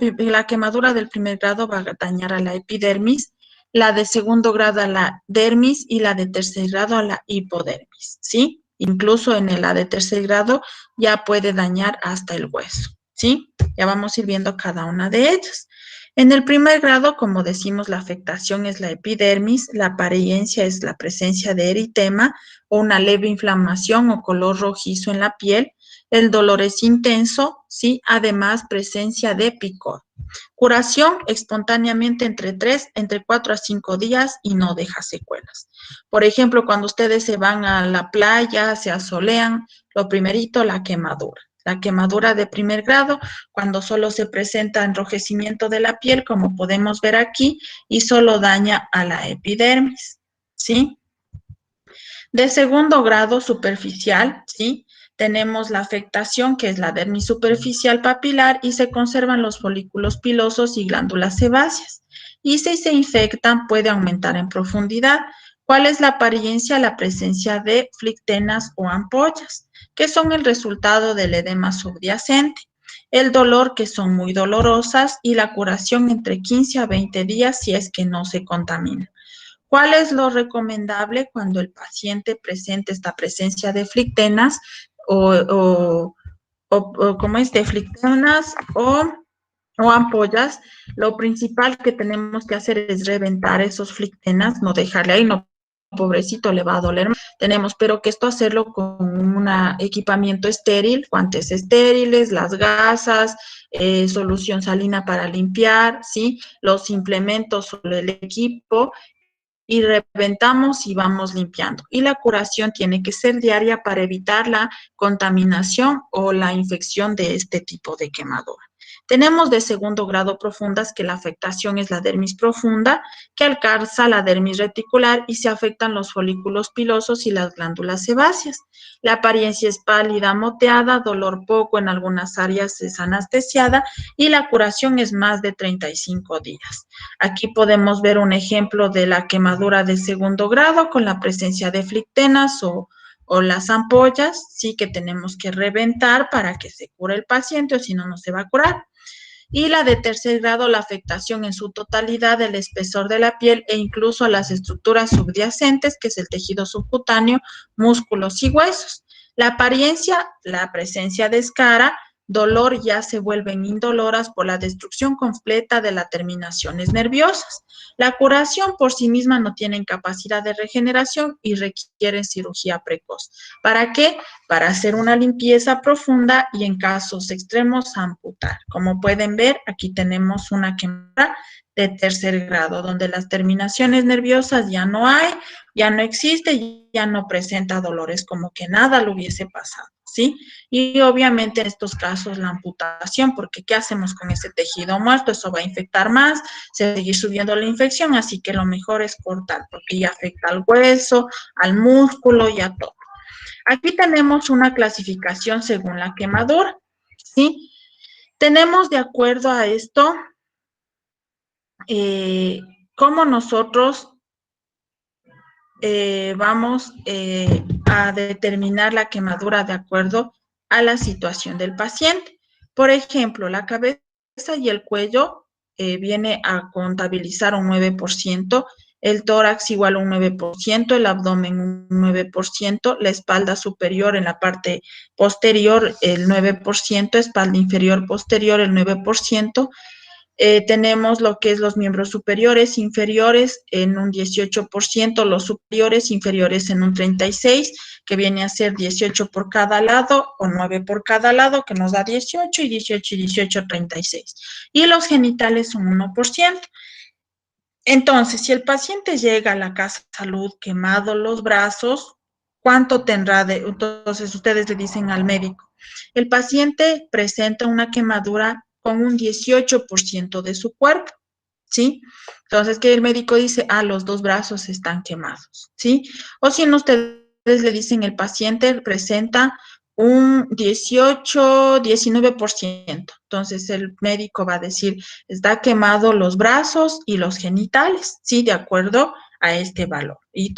primer grado va a dañar a la epidermis, la de segundo grado a la dermis y la de tercer grado a la hipodermis, ¿sí? Incluso en la de tercer grado ya puede dañar hasta el hueso, ¿sí? Ya vamos a ir viendo cada una de ellas. En el primer grado, como decimos, la afectación es la epidermis, la apariencia es la presencia de eritema o una leve inflamación o color rojizo en la piel, el dolor es intenso, ¿sí? Además, presencia de picor. Curación espontáneamente entre 4 a 5 días y no deja secuelas. Por ejemplo, cuando ustedes se van a la playa, se asolean, lo primerito, la quemadura. La quemadura de primer grado, cuando solo se presenta enrojecimiento de la piel, como podemos ver aquí, y solo daña a la epidermis, ¿sí? De segundo grado superficial, ¿sí? Tenemos la afectación, que es la dermis superficial papilar, y se conservan los folículos pilosos y glándulas sebáceas. Y si se infectan, puede aumentar en profundidad. ¿Cuál es la apariencia? La presencia de flictenas o ampollas, que son el resultado del edema subyacente. El dolor, que son muy dolorosas, y la curación entre 15 a 20 días si es que no se contamina. ¿Cuál es lo recomendable cuando el paciente presente esta presencia de flictenas o como es de flictenas o ampollas? Lo principal que tenemos que hacer es reventar esos flictenas, no dejarle ahí, no, pobrecito, le va a doler. Tenemos, pero que esto hacerlo con un equipamiento estéril, guantes estériles, las gasas, solución salina para limpiar, ¿sí? Los implementos o el equipo, y reventamos y vamos limpiando. Y la curación tiene que ser diaria para evitar la contaminación o la infección de este tipo de quemadura. Tenemos de segundo grado profundas, que la afectación es la dermis profunda, que alcanza la dermis reticular y se afectan los folículos pilosos y las glándulas sebáceas. La apariencia es pálida, moteada, dolor poco, en algunas áreas es anestesiada y la curación es más de 35 días. Aquí podemos ver un ejemplo de la quemadura de segundo grado con la presencia de flictenas o las ampollas, sí, que tenemos que reventar para que se cure el paciente, o si no, no se va a curar. y la de tercer grado, la afectación en su totalidad del espesor de la piel e incluso a las estructuras subyacentes, que es el tejido subcutáneo, músculos y huesos. La apariencia, la presencia de escara, dolor, ya se vuelven indoloras por la destrucción completa de las terminaciones nerviosas. La curación por sí misma no tiene capacidad de regeneración y requiere cirugía precoz. ¿Para qué? Para hacer una limpieza profunda y en casos extremos amputar. Como pueden ver, aquí tenemos una quemadura de tercer grado, donde las terminaciones nerviosas ya no hay, ya no existe, ya no presenta dolores, como que nada le hubiese pasado, ¿sí? Y obviamente en estos casos la amputación, porque ¿qué hacemos con ese tejido muerto? Eso va a infectar más, se va a seguir subiendo la infección, así que lo mejor es cortar, porque ya afecta al hueso, al músculo y a todo. Aquí tenemos una clasificación según la quemadura, ¿sí? Tenemos de acuerdo a esto, cómo nosotros vamos a determinar la quemadura de acuerdo a la situación del paciente. Por ejemplo, la cabeza y el cuello viene a contabilizar un 9%, el tórax igual a un 9%, el abdomen un 9%, la espalda superior en la parte posterior el 9%, espalda inferior posterior el 9%, tenemos lo que es los miembros superiores, inferiores en un 18%, los superiores, inferiores en un 36%, que viene a ser 18 por cada lado o 9 por cada lado, que nos da 18 y 18 y 18, 36. Y los genitales un 1%. Entonces, si el paciente llega a la casa de salud quemado los brazos, ¿cuánto tendrá de? Entonces, ustedes le dicen al médico, el paciente presenta una quemadura con un 18% de su cuerpo, ¿sí? Entonces, que el médico dice, los dos brazos están quemados, ¿sí? O si no, ustedes le dicen, el paciente presenta un 18, 19%. Entonces, el médico va a decir, está quemado los brazos y los genitales, ¿sí? De acuerdo a este valor. Y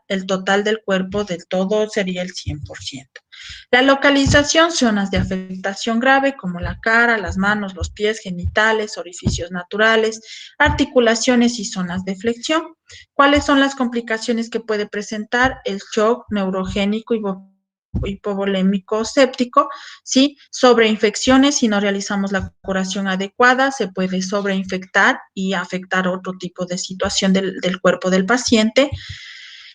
el total del cuerpo del todo sería el 100%. La localización, zonas de afectación grave como la cara, las manos, los pies, genitales, orificios naturales, articulaciones y zonas de flexión. ¿Cuáles son las complicaciones que puede presentar? El shock neurogénico y hipovolémico séptico, ¿sí? Sobreinfecciones, si no realizamos la curación adecuada, se puede sobreinfectar y afectar otro tipo de situación del cuerpo del paciente.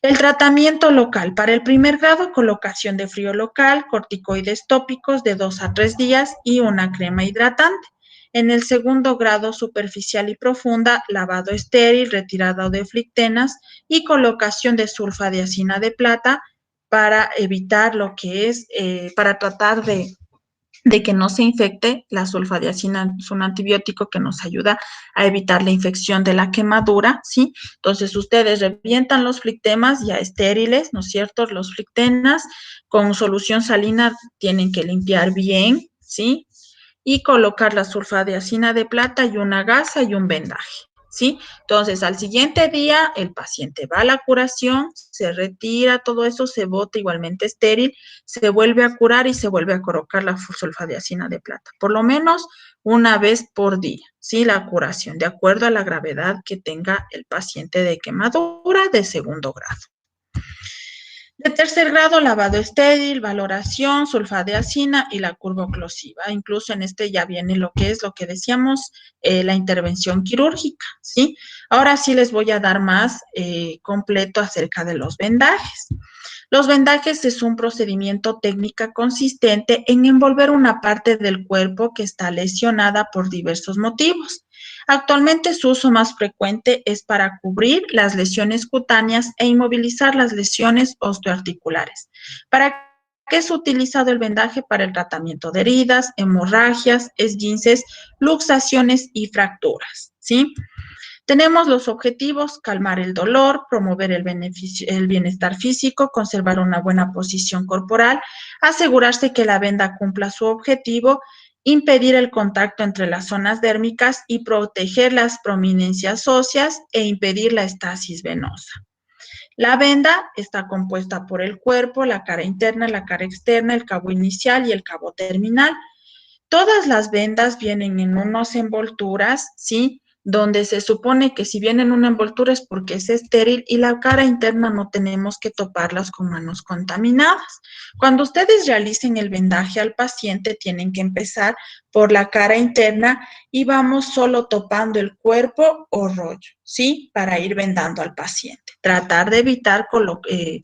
El tratamiento local. Para el primer grado, colocación de frío local, corticoides tópicos de 2 a 3 días y una crema hidratante. En el segundo grado, superficial y profunda, lavado estéril, retirado de flictenas y colocación de sulfadiazina de plata para evitar lo que es, para tratar de que no se infecte. La sulfadiazina es un antibiótico que nos ayuda a evitar la infección de la quemadura, ¿sí? Entonces, ustedes revientan los flictemas ya estériles, ¿no es cierto? Los flictenas con solución salina tienen que limpiar bien, ¿sí? Y colocar la sulfadiazina de plata y una gasa y un vendaje, ¿sí? Entonces, al siguiente día, el paciente va a la curación, se retira todo eso, se bota igualmente estéril, se vuelve a curar y se vuelve a colocar la sulfadiazina de plata, por lo menos una vez por día, ¿sí? La curación, de acuerdo a la gravedad que tenga el paciente de quemadura de segundo grado. De tercer grado, lavado estéril, valoración, sulfadiazina y la curva oclusiva. Incluso en este ya viene lo que es lo que decíamos, la intervención quirúrgica, ¿sí? Ahora sí les voy a dar más completo acerca de los vendajes. Los vendajes es un procedimiento técnico consistente en envolver una parte del cuerpo que está lesionada por diversos motivos. Actualmente su uso más frecuente es para cubrir las lesiones cutáneas e inmovilizar las lesiones osteoarticulares. ¿Para qué es utilizado el vendaje? Para el tratamiento de heridas, hemorragias, esguinces, luxaciones y fracturas, ¿sí? Tenemos los objetivos: calmar el dolor, promover el bienestar físico, conservar una buena posición corporal, asegurarse que la venda cumpla su objetivo, impedir el contacto entre las zonas dérmicas y proteger las prominencias óseas e impedir la estasis venosa. La venda está compuesta por el cuerpo, la cara interna, la cara externa, el cabo inicial y el cabo terminal. Todas las vendas vienen en unas envolturas, ¿sí? Donde se supone que si viene en una envoltura es porque es estéril y la cara interna no tenemos que toparlas con manos contaminadas. Cuando ustedes realicen el vendaje al paciente, tienen que empezar por la cara interna y vamos solo topando el cuerpo o rollo, ¿sí? Para ir vendando al paciente. Tratar de evitar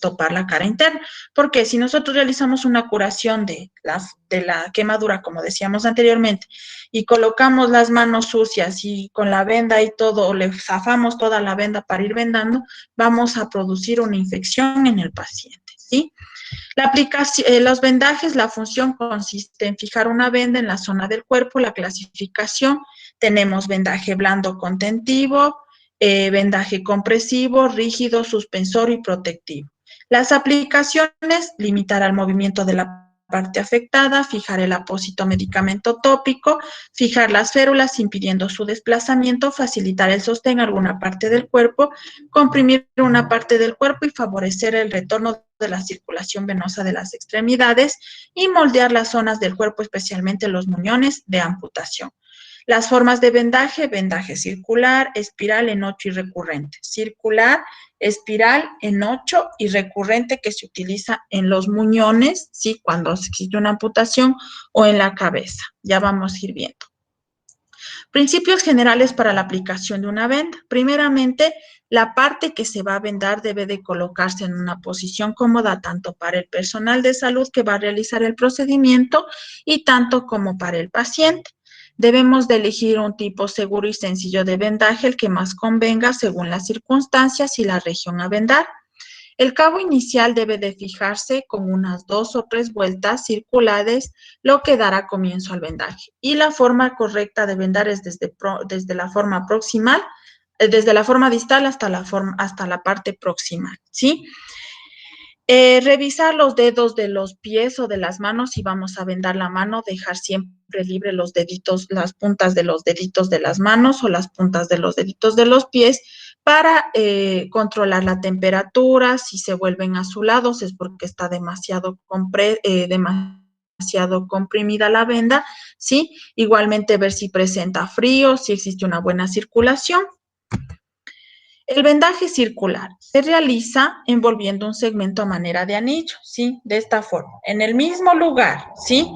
topar la cara interna, porque si nosotros realizamos una curación de la quemadura, como decíamos anteriormente, y colocamos las manos sucias y con la venda y todo, le zafamos toda la venda para ir vendando, vamos a producir una infección en el paciente, ¿sí? Los vendajes, la función consiste en fijar una venda en la zona del cuerpo. La clasificación, tenemos vendaje blando contentivo, vendaje compresivo, rígido, suspensor y protectivo. Las aplicaciones, limitar al movimiento de la parte afectada, fijar el apósito medicamento tópico, fijar las férulas impidiendo su desplazamiento, facilitar el sostén a alguna parte del cuerpo, comprimir una parte del cuerpo y favorecer el retorno de la circulación venosa de las extremidades y moldear las zonas del cuerpo, especialmente los muñones de amputación. Las formas de vendaje: vendaje circular, espiral, en 8 y recurrente. Circular, espiral, en 8 y recurrente, que se utiliza en los muñones, ¿sí? Cuando existe una amputación, o en la cabeza. Ya vamos a ir viendo. Principios generales para la aplicación de una venda. Primeramente, la parte que se va a vendar debe de colocarse en una posición cómoda tanto para el personal de salud que va a realizar el procedimiento y tanto como para el paciente. Debemos de elegir un tipo seguro y sencillo de vendaje, el que más convenga según las circunstancias y la región a vendar. El cabo inicial debe de fijarse con unas 2 o 3 vueltas circulares, lo que dará comienzo al vendaje. Y la forma correcta de vendar es desde la forma proximal, desde la forma distal hasta la parte proximal, ¿sí? Revisar los dedos de los pies o de las manos. Si vamos a vendar la mano, dejar siempre libre los deditos, las puntas de los deditos de las manos o las puntas de los deditos de los pies para controlar la temperatura. Si se vuelven azulados es porque está demasiado comprimida la venda, ¿sí? Igualmente ver si presenta frío, si existe una buena circulación. El vendaje circular se realiza envolviendo un segmento a manera de anillo, ¿sí? De esta forma, en el mismo lugar, ¿sí?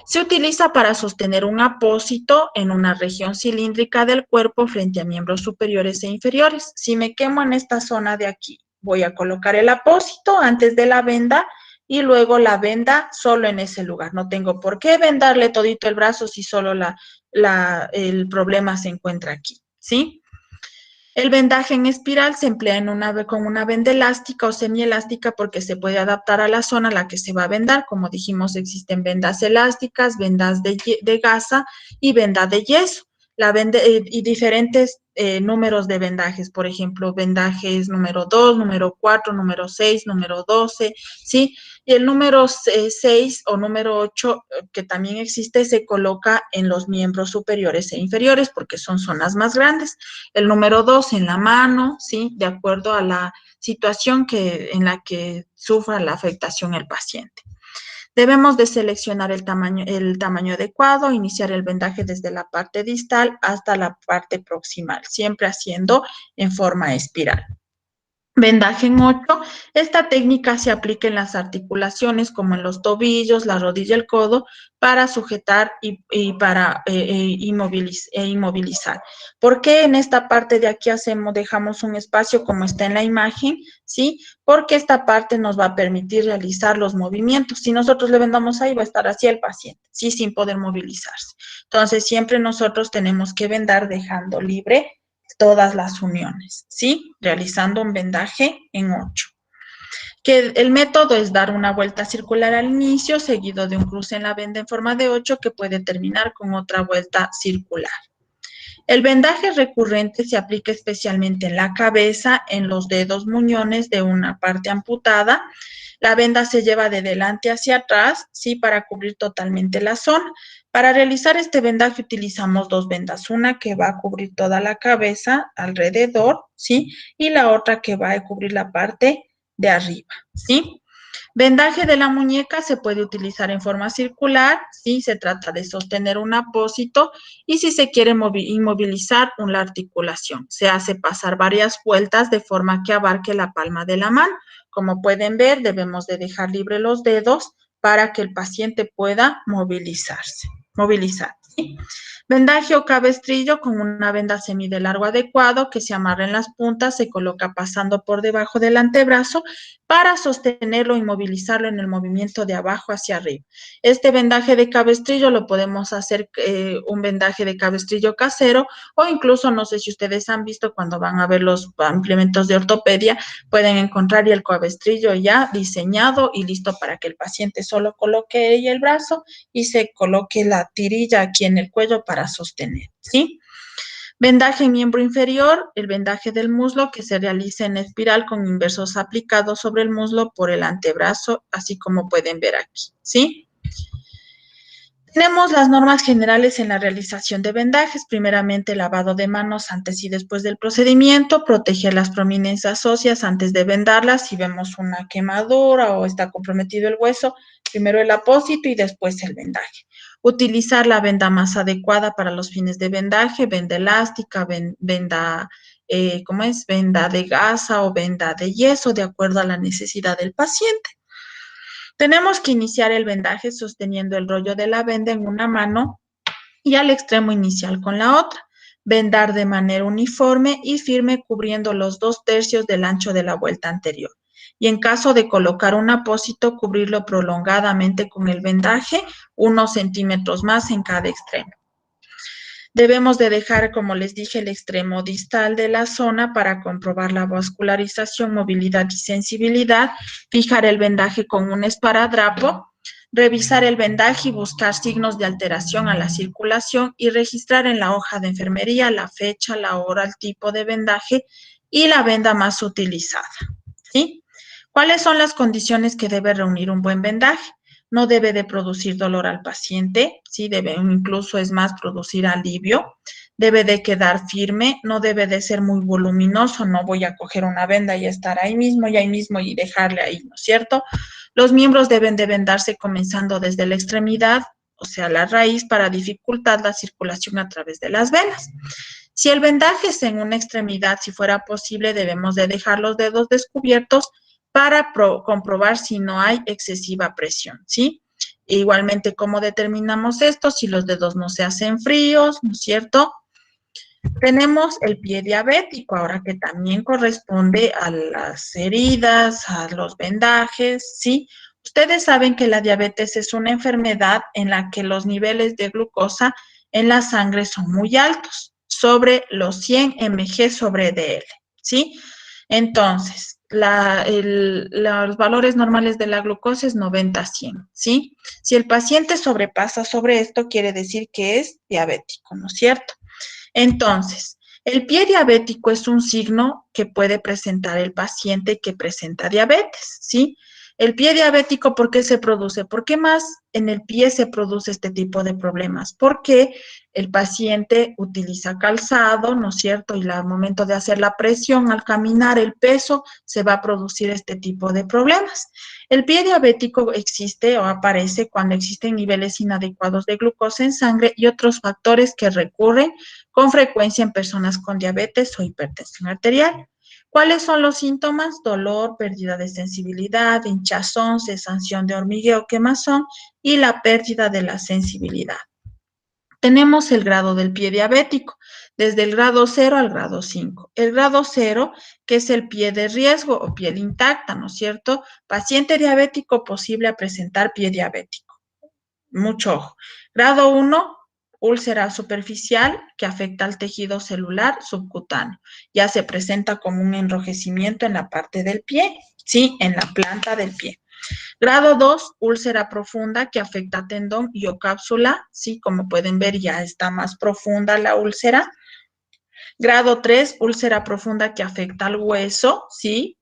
Se utiliza para sostener un apósito en una región cilíndrica del cuerpo frente a miembros superiores e inferiores. Si me quemo en esta zona de aquí, voy a colocar el apósito antes de la venda y luego la venda solo en ese lugar. No tengo por qué vendarle todito el brazo si solo el problema se encuentra aquí, ¿sí? El vendaje en espiral se emplea con una venda elástica o semielástica porque se puede adaptar a la zona a la que se va a vendar. Como dijimos, existen vendas elásticas, vendas de gasa y vendas de yeso. Y diferentes números de vendajes, por ejemplo, vendajes número 2, número 4, número 6, número 12, ¿sí? Y el número 6 o número 8, que también existe, se coloca en los miembros superiores e inferiores porque son zonas más grandes. El número 2 en la mano, ¿sí? De acuerdo a la situación en la que sufra la afectación el paciente. Debemos de seleccionar el tamaño adecuado, iniciar el vendaje desde la parte distal hasta la parte proximal, siempre haciendo en forma espiral. Vendaje en 8. Esta técnica se aplica en las articulaciones como en los tobillos, la rodilla y el codo para sujetar y para inmovilizar. ¿Por qué en esta parte de aquí dejamos un espacio como está en la imagen? ¿Sí? Porque esta parte nos va a permitir realizar los movimientos. Si nosotros le vendamos ahí, va a estar así el paciente, ¿sí? Sin poder movilizarse. Entonces, siempre nosotros tenemos que vendar dejando libre todas las uniones, ¿sí? Realizando un vendaje en 8. Que el método es dar una vuelta circular al inicio, seguido de un cruce en la venda en forma de 8 que puede terminar con otra vuelta circular. El vendaje recurrente se aplica especialmente en la cabeza, en los dedos muñones de una parte amputada. La venda se lleva de delante hacia atrás, ¿sí? Para cubrir totalmente la zona. Para realizar este vendaje utilizamos 2 vendas, una que va a cubrir toda la cabeza alrededor, ¿sí? Y la otra que va a cubrir la parte de arriba, ¿sí? Vendaje de la muñeca se puede utilizar en forma circular, si se trata de sostener un apósito y si se quiere inmovilizar una articulación. Se hace pasar varias vueltas de forma que abarque la palma de la mano. Como pueden ver, debemos de dejar libre los dedos para que el paciente pueda movilizar, ¿sí? Vendaje o cabestrillo con una venda semi de largo adecuado que se amarra en las puntas, se coloca pasando por debajo del antebrazo para sostenerlo y movilizarlo en el movimiento de abajo hacia arriba. Este vendaje de cabestrillo lo podemos hacer un vendaje de cabestrillo casero o incluso, no sé si ustedes han visto cuando van a ver los implementos de ortopedia, pueden encontrar el cabestrillo ya diseñado y listo para que el paciente solo coloque ahí el brazo y se coloque la tirilla aquí en el cuello para sostener, ¿sí? Vendaje en miembro inferior, el vendaje del muslo que se realiza en espiral con inversos aplicados sobre el muslo por el antebrazo, así como pueden ver aquí, ¿sí? Tenemos las normas generales en la realización de vendajes, primeramente lavado de manos antes y después del procedimiento, proteger las prominencias óseas antes de vendarlas, si vemos una quemadura o está comprometido el hueso, primero el apósito y después el vendaje. Utilizar la venda más adecuada para los fines de vendaje, venda elástica, venda, venda de gasa o venda de yeso, de acuerdo a la necesidad del paciente. Tenemos que iniciar el vendaje sosteniendo el rollo de la venda en una mano y al extremo inicial con la otra. Vendar de manera uniforme y firme cubriendo los 2/3 del ancho de la vuelta anterior. Y en caso de colocar un apósito, cubrirlo prolongadamente con el vendaje, 1 centímetros más en cada extremo. Debemos de dejar, como les dije, el extremo distal de la zona para comprobar la vascularización, movilidad y sensibilidad, fijar el vendaje con un esparadrapo, revisar el vendaje y buscar signos de alteración a la circulación y registrar en la hoja de enfermería la fecha, la hora, el tipo de vendaje y la venda más utilizada, ¿sí? ¿Cuáles son las condiciones que debe reunir un buen vendaje? No debe de producir dolor al paciente, ¿sí? Debe incluso, es más, producir alivio. Debe de quedar firme, no debe de ser muy voluminoso, no voy a coger una venda y estar ahí mismo y dejarle ahí, ¿no es cierto? Los miembros deben de vendarse comenzando desde la extremidad, o sea, la raíz, para dificultar la circulación a través de las venas. Si el vendaje es en una extremidad, si fuera posible, debemos de dejar los dedos descubiertos para comprobar si no hay excesiva presión, ¿sí? E igualmente, ¿cómo determinamos esto? Si los dedos no se hacen fríos, ¿no es cierto? Tenemos el pie diabético, ahora que también corresponde a las heridas, a los vendajes, ¿sí? Ustedes saben que la diabetes es una enfermedad en la que los niveles de glucosa en la sangre son muy altos, sobre los 100 mg sobre dl, ¿sí? Entonces, los valores normales de la glucosa es 90-100, ¿sí? Si el paciente sobrepasa sobre esto, quiere decir que es diabético, ¿no es cierto? Entonces, el pie diabético es un signo que puede presentar el paciente que presenta diabetes, ¿sí? El pie diabético, ¿por qué se produce? ¿Por qué más en el pie se produce este tipo de problemas? Porque el paciente utiliza calzado, ¿no es cierto? Y al momento de hacer la presión, al caminar, el peso, se va a producir este tipo de problemas. El pie diabético existe o aparece cuando existen niveles inadecuados de glucosa en sangre y otros factores que recurren con frecuencia en personas con diabetes o hipertensión arterial. ¿Cuáles son los síntomas? Dolor, pérdida de sensibilidad, hinchazón, cesación de hormigueo, quemazón y la pérdida de la sensibilidad. Tenemos el grado del pie diabético, desde el grado 0 al grado 5. El grado 0, que es el pie de riesgo o piel intacta, ¿no es cierto? Paciente diabético posible a presentar pie diabético. Mucho ojo. Grado 1, úlcera superficial que afecta al tejido celular subcutáneo. Ya se presenta como un enrojecimiento en la parte del pie, ¿sí? En la planta del pie. Grado 2, úlcera profunda que afecta a tendón y o cápsula, ¿sí? Como pueden ver, ya está más profunda la úlcera. Grado 3, úlcera profunda que afecta al hueso, ¿sí?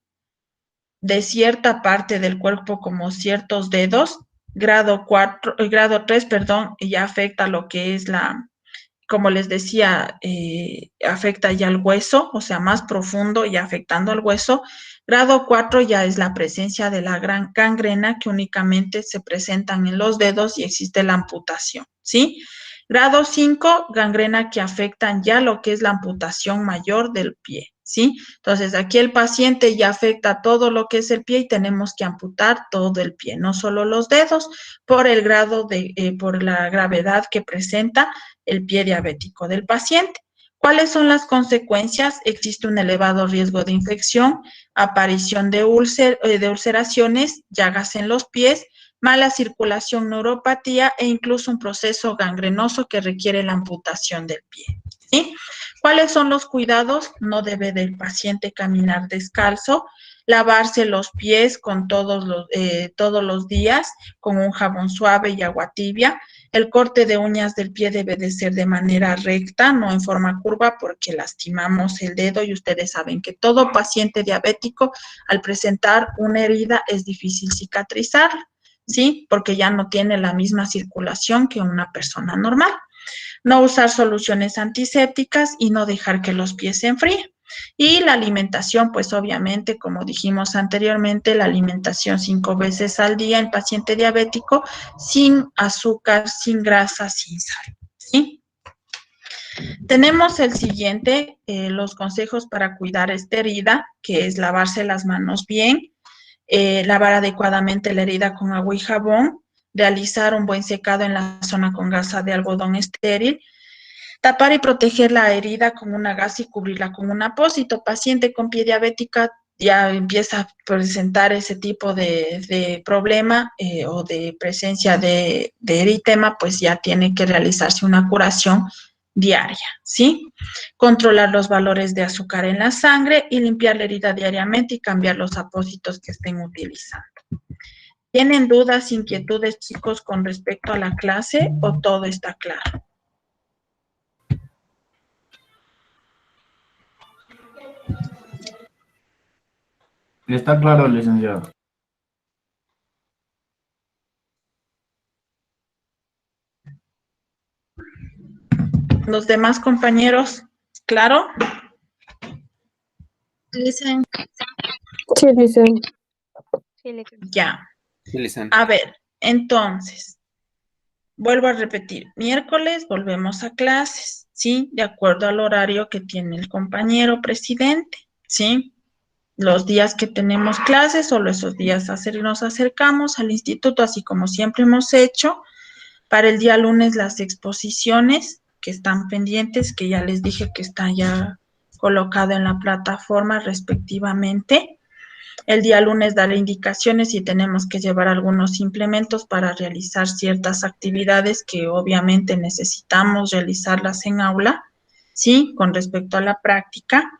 De cierta parte del cuerpo como ciertos dedos. Grado 3, ya afecta lo que es como les decía, afecta ya al hueso, o sea, más profundo y afectando al hueso. Grado 4 ya es la presencia de la gran gangrena que únicamente se presentan en los dedos y existe la amputación, ¿sí? Grado 5, gangrena que afectan ya lo que es la amputación mayor del pie, ¿sí? Entonces, aquí el paciente ya afecta todo lo que es el pie y tenemos que amputar todo el pie, no solo los dedos, por el grado por la gravedad que presenta el pie diabético del paciente. ¿Cuáles son las consecuencias? Existe un elevado riesgo de infección, aparición de ulceraciones, llagas en los pies, mala circulación, neuropatía e incluso un proceso gangrenoso que requiere la amputación del pie, ¿sí? ¿Cuáles son los cuidados? No debe del paciente caminar descalzo, lavarse los pies con todos los días con un jabón suave y agua tibia. El corte de uñas del pie debe de ser de manera recta, no en forma curva, porque lastimamos el dedo y ustedes saben que todo paciente diabético al presentar una herida es difícil cicatrizarla, ¿sí? Porque ya no tiene la misma circulación que una persona normal. No usar soluciones antisépticas y no dejar que los pies se enfríen. Y la alimentación, pues obviamente, como dijimos anteriormente, la alimentación 5 veces al día en paciente diabético, sin azúcar, sin grasa, sin sal, ¿sí? Tenemos el siguiente, los consejos para cuidar esta herida, que es lavarse las manos bien, lavar adecuadamente la herida con agua y jabón, realizar un buen secado en la zona con gasa de algodón estéril, tapar y proteger la herida con una gasa y cubrirla con un apósito. Paciente con pie diabética ya empieza a presentar ese tipo de problema o de presencia de eritema, pues ya tiene que realizarse una curación diaria, ¿sí? Controlar los valores de azúcar en la sangre y limpiar la herida diariamente y cambiar los apósitos que estén utilizando. ¿Tienen dudas, inquietudes, chicos, con respecto a la clase o todo está claro? Está claro, licenciado. Los demás compañeros, ¿claro? Listen. Sí, dicen. Ya. Sí, Lisan. A ver, entonces, vuelvo a repetir, miércoles volvemos a clases, ¿sí? De acuerdo al horario que tiene el compañero presidente, ¿sí? Los días que tenemos clases, solo esos días nos acercamos al instituto, así como siempre hemos hecho. Para el día lunes las exposiciones que están pendientes, que ya les dije que está ya colocado en la plataforma respectivamente. El día lunes daré indicaciones y tenemos que llevar algunos implementos para realizar ciertas actividades que obviamente necesitamos realizarlas en aula, ¿sí? Con respecto a la práctica.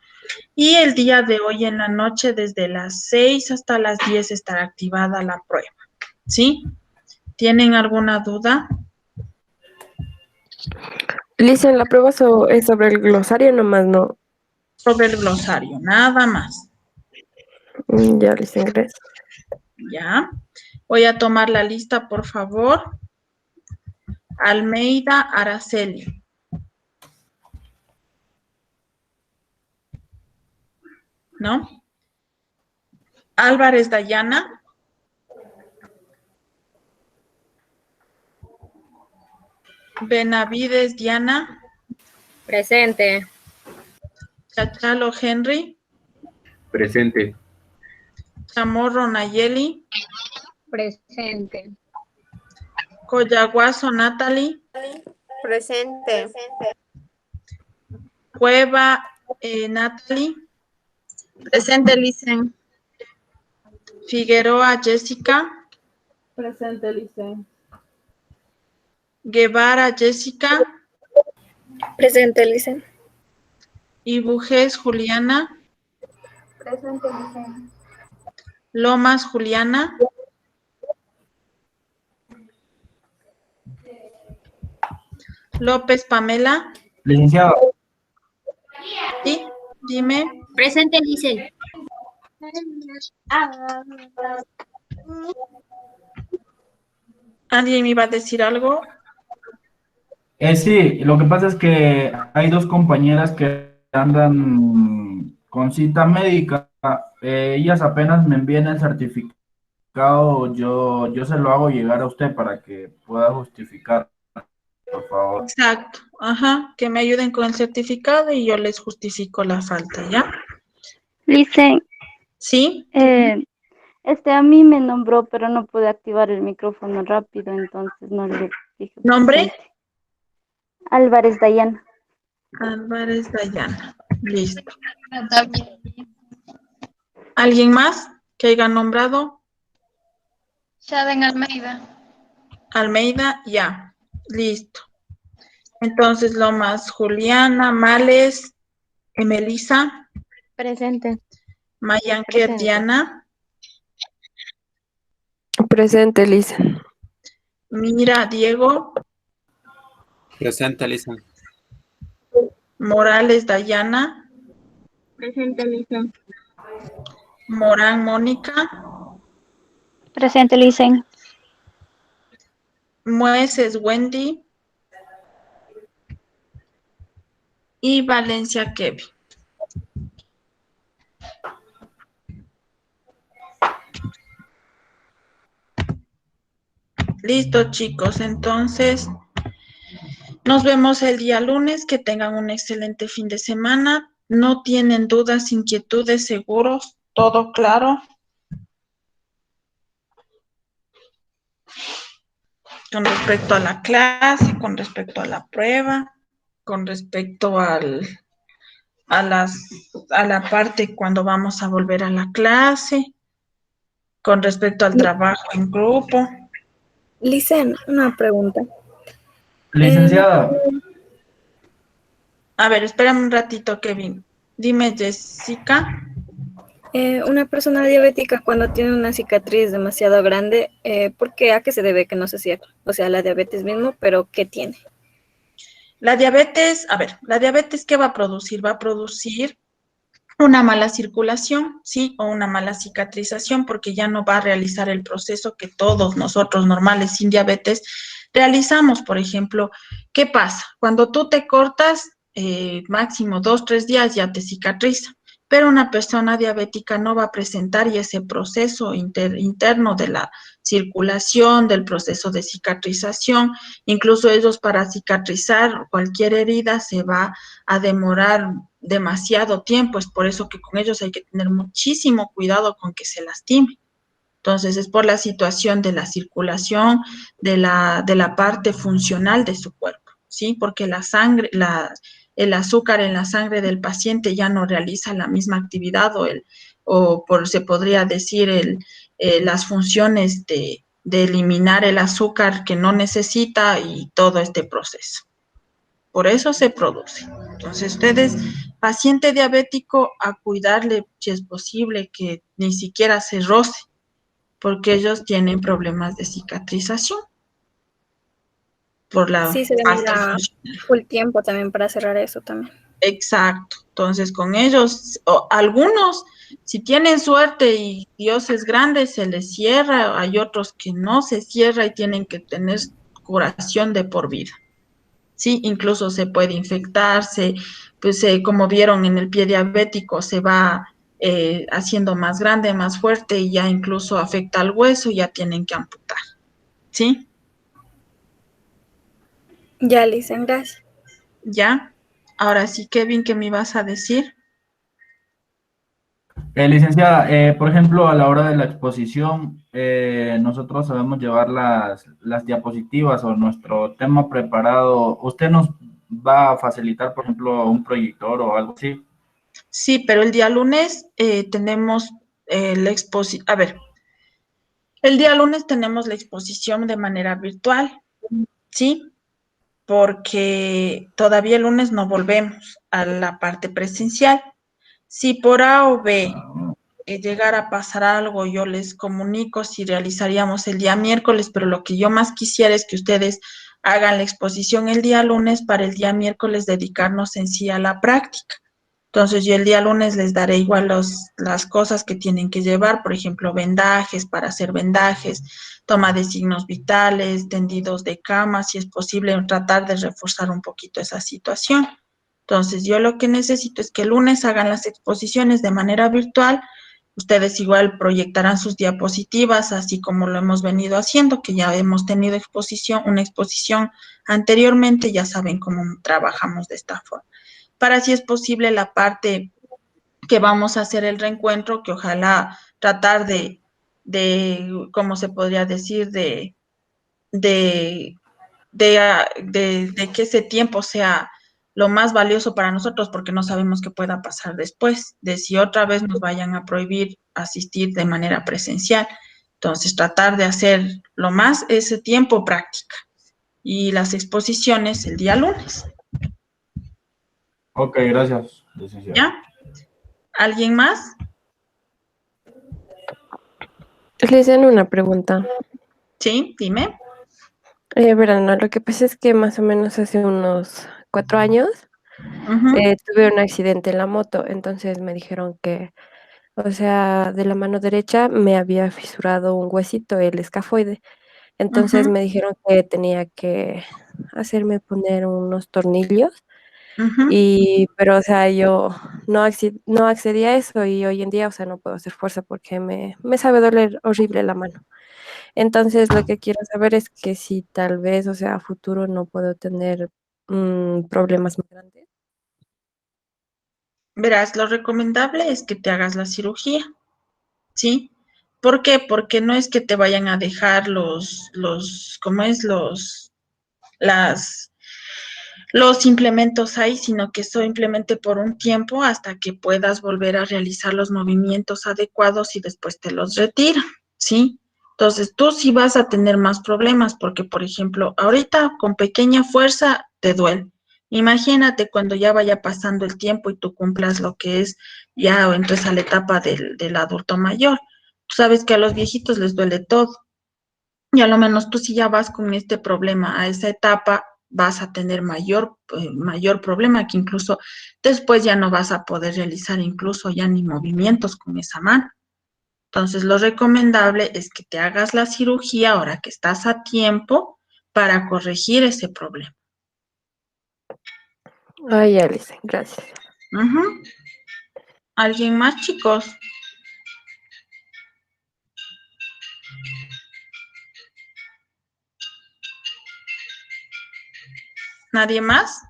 Y el día de hoy en la noche, desde las 6 hasta las 10, estará activada la prueba, ¿sí? ¿Tienen alguna duda? Dicen, la prueba es sobre el glosario nomás, ¿no? Sobre el glosario, nada más. Ya, dicen, gracias. ¿Ya? Voy a tomar la lista, por favor. Almeida Araceli. ¿No? Álvarez Dayana. Benavides Diana. Presente. Chachalo Henry. Presente. Chamorro Nayeli. Presente. Coyaguazo Natalie. Presente. Cueva Natalie. Presente, Listen. Figueroa Jessica. Presente, Licen. Guevara Jessica. Presente, Listen. Ibujés Juliana. Presente, Licen. Lomas Juliana. López Pamela. Licenciado, Sí, dime. Presente, Listen. ¿Alguien me iba a decir algo? Sí, lo que pasa es que hay dos compañeras que andan con cita médica. Ellas apenas me envían el certificado, yo se lo hago llegar a usted para que pueda justificar, por favor. Exacto, ajá, que me ayuden con el certificado y yo les justifico la falta, ¿ya? Licen, ¿Sí? a mí me nombró, pero no pude activar el micrófono rápido, entonces no le dije ¿Nombre? presente. Álvarez Dayana. Álvarez Dayana, listo. ¿Alguien más que haya nombrado? Shaden Almeida. Almeida, ya, listo. Entonces, lo más Juliana, Males, Melisa, Presente. Mayanquer, Presente. Diana, Presente, Lisa. Mira, Diego, Presente, Lisa. Morales, Dayana, Presente, Lisa. Morán, Mónica, Presente, Licen. Mueces, Wendy y Valencia, Kevin. Listo, chicos, entonces nos vemos el día lunes. Que tengan un excelente fin de semana. ¿No tienen dudas, inquietudes, seguros? ¿Todo claro? Con respecto a la clase, con respecto a la prueba, con respecto a la parte cuando vamos a volver a la clase, con respecto al trabajo en grupo. Licen, una pregunta. Licenciada, A ver, espérame un ratito, Kevin. Dime, Jessica. Una persona diabética cuando tiene una cicatriz demasiado grande, ¿por qué? ¿A qué se debe que no se cierra? O sea, la diabetes mismo, pero ¿qué tiene? La diabetes, a ver, la diabetes, ¿qué va a producir? Va a producir una mala circulación, ¿sí? O una mala cicatrización, porque ya no va a realizar el proceso que todos nosotros normales sin diabetes realizamos. Por ejemplo, ¿qué pasa? Cuando tú te cortas, máximo 2, 3 días ya te cicatriza, pero una persona diabética no va a presentar y ese proceso interno de la circulación, del proceso de cicatrización, incluso ellos para cicatrizar cualquier herida se va a demorar demasiado tiempo. Es por eso que con ellos hay que tener muchísimo cuidado con que se lastime. Entonces, es por la situación de la circulación, de la parte funcional de su cuerpo, ¿sí? Porque la sangre, el azúcar en la sangre del paciente ya no realiza la misma actividad se podría decir, las funciones de eliminar el azúcar que no necesita y todo este proceso. Por eso se produce. Entonces, ustedes, paciente diabético, a cuidarle si es posible que ni siquiera se roce, porque ellos tienen problemas de cicatrización por la Sí, se parte demora funcional. full tiempo también para cerrar eso también. Exacto. Entonces, con ellos, algunos, si tienen suerte y Dios es grande, se les cierra. Hay otros que no se cierra y tienen que tener curación de por vida. Sí, incluso se puede infectarse, pues como vieron en el pie diabético, se va haciendo más grande, más fuerte y ya incluso afecta al hueso y ya tienen que amputar. ¿Sí? Ya, Licen, gracias. ¿Ya? Ahora sí, Kevin, ¿qué me ibas a decir? licenciada, por ejemplo, a la hora de la exposición, nosotros sabemos llevar las diapositivas o nuestro tema preparado. ¿Usted nos va a facilitar, por ejemplo, un proyector o algo así? Sí, pero el día lunes tenemos la exposición. A ver, el día lunes tenemos la exposición de manera virtual, ¿sí? Porque todavía el lunes no volvemos a la parte presencial. Si por A o B llegara a pasar algo, yo les comunico si realizaríamos el día miércoles, pero lo que yo más quisiera es que ustedes hagan la exposición el día lunes para el día miércoles dedicarnos en sí a la práctica, Entonces yo el día lunes les daré igual las cosas que tienen que llevar, por ejemplo, vendajes para hacer vendajes, toma de signos vitales, tendidos de cama, si es posible tratar de reforzar un poquito esa situación. Entonces yo lo que necesito es que el lunes hagan las exposiciones de manera virtual. Ustedes igual proyectarán sus diapositivas, así como lo hemos venido haciendo, que ya hemos tenido una exposición anteriormente, ya saben cómo trabajamos de esta forma. Para si es posible la parte que vamos a hacer el reencuentro, que ojalá tratar de ¿cómo se podría decir? De que ese tiempo sea lo más valioso para nosotros, porque no sabemos qué pueda pasar después, de si otra vez nos vayan a prohibir asistir de manera presencial. Entonces, tratar de hacer lo más ese tiempo práctica y las exposiciones el día lunes. Ok, gracias, licenciada. ¿Ya? ¿Alguien más? Le hacen una pregunta. Sí, dime. Verán, no, lo que pasa es que más o menos hace unos 4 años tuve un accidente en la moto, entonces me dijeron que, o sea, de la mano derecha me había fisurado un huesito, el escafoide. Entonces me dijeron que tenía que hacerme poner unos tornillos, pero, o sea, yo no accedí a eso y hoy en día, o sea, no puedo hacer fuerza porque me sabe doler horrible la mano. Entonces, lo que quiero saber es que si tal vez, o sea, a futuro no puedo tener problemas más grandes. Verás, lo recomendable es que te hagas la cirugía, ¿sí? ¿Por qué? Porque no es que te vayan a dejar ¿cómo es? Los implementos ahí, sino que simplemente por un tiempo hasta que puedas volver a realizar los movimientos adecuados y después te los retiran, ¿sí? Entonces tú sí vas a tener más problemas porque, por ejemplo, ahorita con pequeña fuerza te duele. Imagínate cuando ya vaya pasando el tiempo y tú cumplas lo que es ya o entres a la etapa del adulto mayor. Tú sabes que a los viejitos les duele todo. Y a lo menos tú si ya vas con este problema a esa etapa, vas a tener mayor problema que incluso después ya no vas a poder realizar incluso ya ni movimientos con esa mano. Entonces, lo recomendable es que te hagas la cirugía ahora que estás a tiempo para corregir ese problema. Ay, Alice, gracias. ¿Alguien más, chicos? ¿Nadie más?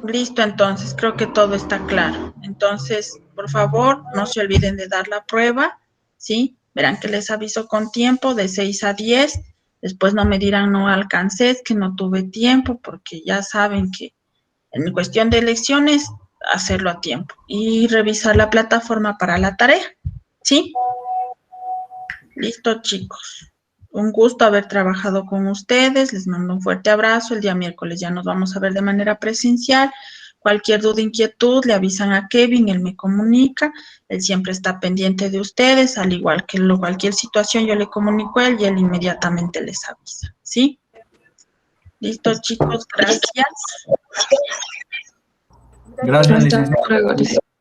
Listo, entonces, creo que todo está claro. Entonces, por favor, no se olviden de dar la prueba, ¿sí? Verán que les aviso con tiempo, de 6 a 10. Después no me dirán no alcancé, es que no tuve tiempo, porque ya saben que en cuestión de elecciones, hacerlo a tiempo. Y revisar la plataforma para la tarea, ¿sí? Listo, chicos. Un gusto haber trabajado con ustedes. Les mando un fuerte abrazo. El día miércoles ya nos vamos a ver de manera presencial. Cualquier duda, inquietud, le avisan a Kevin, él me comunica. Él siempre está pendiente de ustedes, al igual que cualquier situación yo le comunico a él y él inmediatamente les avisa, ¿sí? Listo, chicos, gracias. Gracias, Hasta licenciada. luego, licenciada.